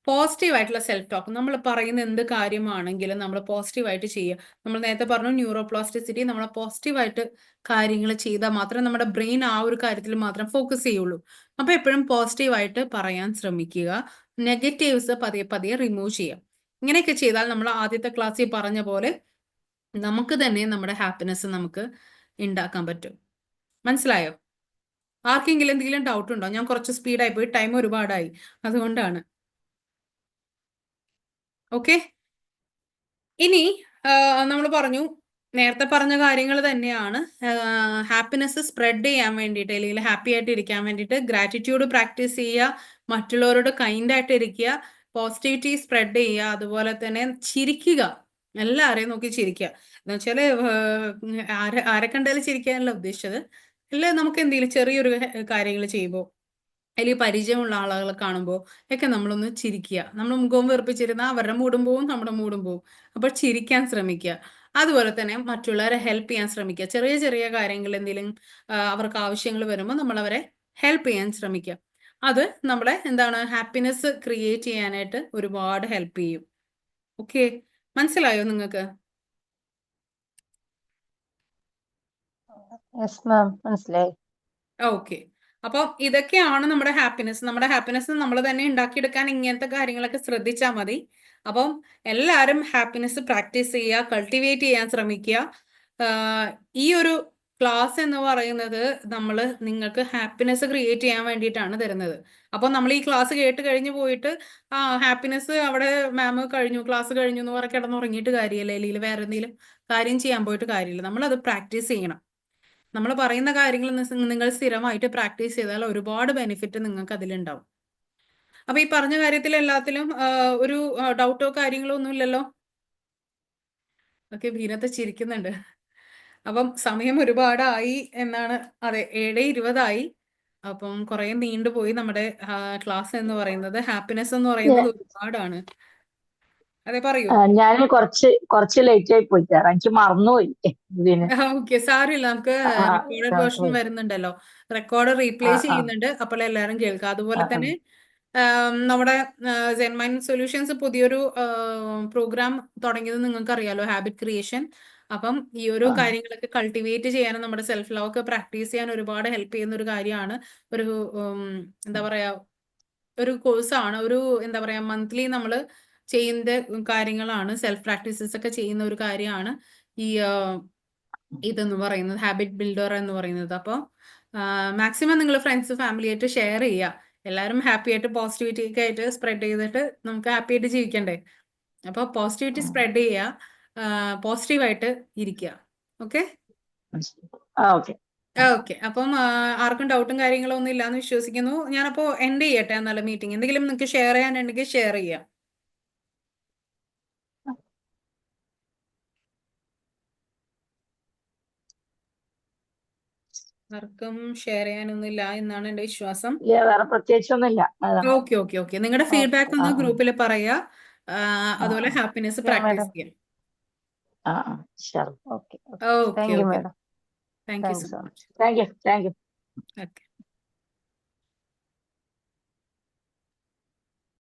പോസിറ്റീവ് ആയിട്ടുള്ള സെൽഫ് ടോക്ക്, നമ്മൾ പറയുന്ന എന്ത് കാര്യമാണെങ്കിലും നമ്മൾ പോസിറ്റീവായിട്ട് ചെയ്യുക. നമ്മൾ നേരത്തെ പറഞ്ഞു ന്യൂറോപ്ലാസ്റ്റിസിറ്റി, നമ്മൾ പോസിറ്റീവായിട്ട് കാര്യങ്ങൾ ചെയ്താൽ മാത്രമേ നമ്മുടെ ബ്രെയിൻ ആ ഒരു കാര്യത്തിൽ മാത്രം ഫോക്കസ് ചെയ്യുള്ളൂ. അപ്പോൾ എപ്പോഴും പോസിറ്റീവായിട്ട് പറയാൻ ശ്രമിക്കുക. നെഗറ്റീവ്സ് പതിയെ പതിയെ റിമൂവ് ചെയ്യുക. ഇങ്ങനെയൊക്കെ ചെയ്താൽ നമ്മൾ ആദ്യത്തെ ക്ലാസ്സിൽ പറഞ്ഞ പോലെ നമുക്ക് തന്നെ നമ്മുടെ ഹാപ്പിനെസ് നമുക്ക് ഉണ്ടാക്കാൻ പറ്റും. മനസ്സിലായോ? ആർക്കെങ്കിലും എന്തെങ്കിലും ഡൗട്ട് ഉണ്ടോ? ഞാൻ കുറച്ച് സ്പീഡായി പോയി, ടൈം ഒരുപാടായി, അതുകൊണ്ടാണ്. ഓക്കെ, ഇനി നമ്മൾ പറഞ്ഞു, നേരത്തെ പറഞ്ഞ കാര്യങ്ങൾ തന്നെയാണ്. ഹാപ്പിനെസ് സ്പ്രെഡ് ചെയ്യാൻ വേണ്ടിയിട്ട് അല്ലെങ്കിൽ ഹാപ്പി ആയിട്ട് ഇരിക്കാൻ വേണ്ടിയിട്ട് ഗ്രാറ്റിറ്റ്യൂഡ് പ്രാക്ടീസ് ചെയ്യുക, മറ്റുള്ളവരോട് കൈൻഡ് ആയിട്ട് ഇരിക്കുക, പോസിറ്റിവിറ്റി സ്പ്രെഡ് ചെയ്യുക, അതുപോലെ തന്നെ ചിരിക്കുക, എല്ലാവരെയും നോക്കി ചിരിക്കുക. എന്ന് വെച്ചാൽ ആരെ കണ്ടാലും ചിരിക്കാനല്ല ഉദ്ദേശിച്ചത്. അല്ല, നമുക്ക് എന്തെങ്കിലും ചെറിയൊരു കാര്യങ്ങൾ ചെയ്യുമ്പോൾ അല്ലെങ്കിൽ പരിചയമുള്ള ആളുകളെ കാണുമ്പോൾ ഒക്കെ നമ്മളൊന്ന് ചിരിക്കുക. നമ്മൾ മുഖവും വെറുപ്പിച്ചിരുന്നാൽ അവരുടെ മൂടും പോവും, നമ്മുടെ മൂടും പോവും. അപ്പോൾ ചിരിക്കാൻ ശ്രമിക്കുക. അതുപോലെ തന്നെ മറ്റുള്ളവരെ ഹെൽപ്പ് ചെയ്യാൻ ശ്രമിക്കുക. ചെറിയ ചെറിയ കാര്യങ്ങൾ എന്തെങ്കിലും അവർക്ക് ആവശ്യങ്ങൾ വരുമ്പോൾ നമ്മൾ അവരെ ഹെൽപ്പ് ചെയ്യാൻ ശ്രമിക്കുക. അത് നമ്മളെ എന്താണ് ഹാപ്പിനെസ് ക്രിയേറ്റ് ചെയ്യാനായിട്ട് ഒരുപാട് ഹെൽപ്പ് ചെയ്യും. ഓക്കെ, മനസ്സിലായോ നിങ്ങൾക്ക്? യെസ് മാം, മനസ്സിലായി. ഓക്കെ, അപ്പം ഇതൊക്കെയാണ് നമ്മുടെ ഹാപ്പിനെസ്. നമ്മുടെ ഹാപ്പിനെസ് നമ്മൾ തന്നെ ഉണ്ടാക്കിയെടുക്കാൻ ഇങ്ങനത്തെ കാര്യങ്ങളൊക്കെ ശ്രദ്ധിച്ചാൽ മതി. അപ്പം എല്ലാവരും ഹാപ്പിനെസ് പ്രാക്ടീസ് ചെയ്യുക, കൾട്ടിവേറ്റ് ചെയ്യാൻ ശ്രമിക്കുക. ഈ ഒരു ക്ലാസ് എന്ന് പറയുന്നത് നമ്മൾ നിങ്ങൾക്ക് ഹാപ്പിനെസ് ക്രിയേറ്റ് ചെയ്യാൻ വേണ്ടിയിട്ടാണ് തരുന്നത്. അപ്പോൾ നമ്മൾ ഈ ക്ലാസ് കേട്ട് കഴിഞ്ഞ് പോയിട്ട് ഹാപ്പിനെസ് അവിടെ മാം കഴിഞ്ഞു, ക്ലാസ് കഴിഞ്ഞു എന്ന് പറഞ്ഞ് കിടന്നുറങ്ങിയിട്ട് കാര്യമില്ല, അല്ലെങ്കിൽ വേറെ എന്തെങ്കിലും കാര്യം ചെയ്യാൻ പോയിട്ട് കാര്യമില്ല. നമ്മളത് പ്രാക്ടീസ് ചെയ്യണം. നമ്മൾ പറയുന്ന കാര്യങ്ങൾ നിങ്ങൾ സ്ഥിരമായിട്ട് പ്രാക്ടീസ് ചെയ്താൽ ഒരുപാട് ബെനിഫിറ്റ് നിങ്ങൾക്ക് അതിലുണ്ടാവും. അപ്പൊ ഈ പറഞ്ഞ കാര്യത്തിൽ എല്ലാത്തിലും ഒരു ഡൗട്ടോ കാര്യങ്ങളോ ഒന്നും ഇല്ലല്ലോ? ഓക്കെ, ബീനത്തെ ചിരിക്കുന്നുണ്ട്. അപ്പം സമയം ഒരുപാടായി എന്നാണ്. അതെ, 7:20 അപ്പം കുറെ നീണ്ടുപോയി നമ്മുടെ ക്ലാസ് എന്ന് പറയുന്നത്. ഹാപ്പിനെസ് എന്ന് പറയുന്നത് ഒരുപാടാണ്. അതെ, പറയൂ. ഞാൻ കുറച്ച് ലേറ്റ് ആയി പോയി തരാം, എനിക്ക് മറന്നുപോയി ഇതിന്. ഓക്കെ, സാരമില്ല. നമുക്ക് റെക്കോർഡഡ് വേർഷൻ വരുന്നുണ്ടല്ലോ, റെക്കോർഡ് റീപ്ലേ ചെയ്യുന്നുണ്ട്, അപ്പോൾ എല്ലാവരും കേൾക്കുക. അതുപോലെ തന്നെ നമ്മുടെ സെൻ മൈൻഡ് സൊല്യൂഷൻസ് പുതിയൊരു പ്രോഗ്രാം തുടങ്ങിയത് നിങ്ങൾക്ക് അറിയാലോ, ഹാബിറ്റ് ക്രിയേഷൻ. അപ്പം ഈ ഒരു കാര്യങ്ങളൊക്കെ കൾട്ടിവേറ്റ് ചെയ്യാനും നമ്മുടെ സെൽഫ് ലവ് ഒക്കെ പ്രാക്ടീസ് ചെയ്യാൻ ഒരുപാട് ഹെൽപ്പ് ചെയ്യുന്ന ഒരു കാര്യമാണ്. ഒരു എന്താ പറയാ ഒരു കോഴ്സാണ്, ഒരു എന്താ പറയാ മന്ത്ലി നമ്മൾ ചെയ്യുന്ന കാര്യങ്ങളാണ്, സെൽഫ് പ്രാക്ടീസസ് ഒക്കെ ചെയ്യുന്ന ഒരു കാര്യമാണ് ഈ ഇതെന്ന് പറയുന്നത്, ഹാബിറ്റ് ബിൽഡർ എന്ന് പറയുന്നത്. അപ്പോൾ മാക്സിമം നിങ്ങൾ ഫ്രണ്ട്സ് ഫാമിലി ആയിട്ട് ഷെയർ ചെയ്യുക. എല്ലാവരും ഹാപ്പി ആയിട്ട് പോസിറ്റിവിറ്റി ഒക്കെ ആയിട്ട് സ്പ്രെഡ് ചെയ്തിട്ട് നമുക്ക് ഹാപ്പി ആയിട്ട് ജീവിക്കണ്ടേ? അപ്പോൾ പോസിറ്റിവിറ്റി സ്പ്രെഡ് ചെയ്യുക, പോസിറ്റീവായിട്ട് ഇരിക്കുക. Okay okay. ഓക്കെ, അപ്പം ആർക്കും ഡൗട്ടും കാര്യങ്ങളും ഒന്നും ഇല്ലാന്ന് വിശ്വസിക്കുന്നു. ഞാനപ്പോൾ എൻഡ് ചെയ്യട്ടെ എന്നാൽ മീറ്റിംഗ്. എന്തെങ്കിലും നിങ്ങൾക്ക് ഷെയർ ചെയ്യാനുണ്ടെങ്കിൽ ഷെയർ ചെയ്യാം. ആർക്കും ഷെയർ ചെയ്യാനൊന്നുമില്ല എന്നാണ് എൻ്റെ വിശ്വാസം. ഇല്ല, വേറെ പ്രത്യേകിച്ചൊന്നുമില്ല. ഓക്കെ ഓക്കെ ഓക്കെ, നിങ്ങളുടെ ഫീഡ്ബാക്ക് ഒന്ന് ഗ്രൂപ്പിൽ പറയുക. അതുപോലെ ഹാപ്പിനെസ് പ്രാക്ടീസ് ചെയ്യാം. ശരി, okay thank you okay, madam. Thank you so thanks. Much. Thank you. Okay.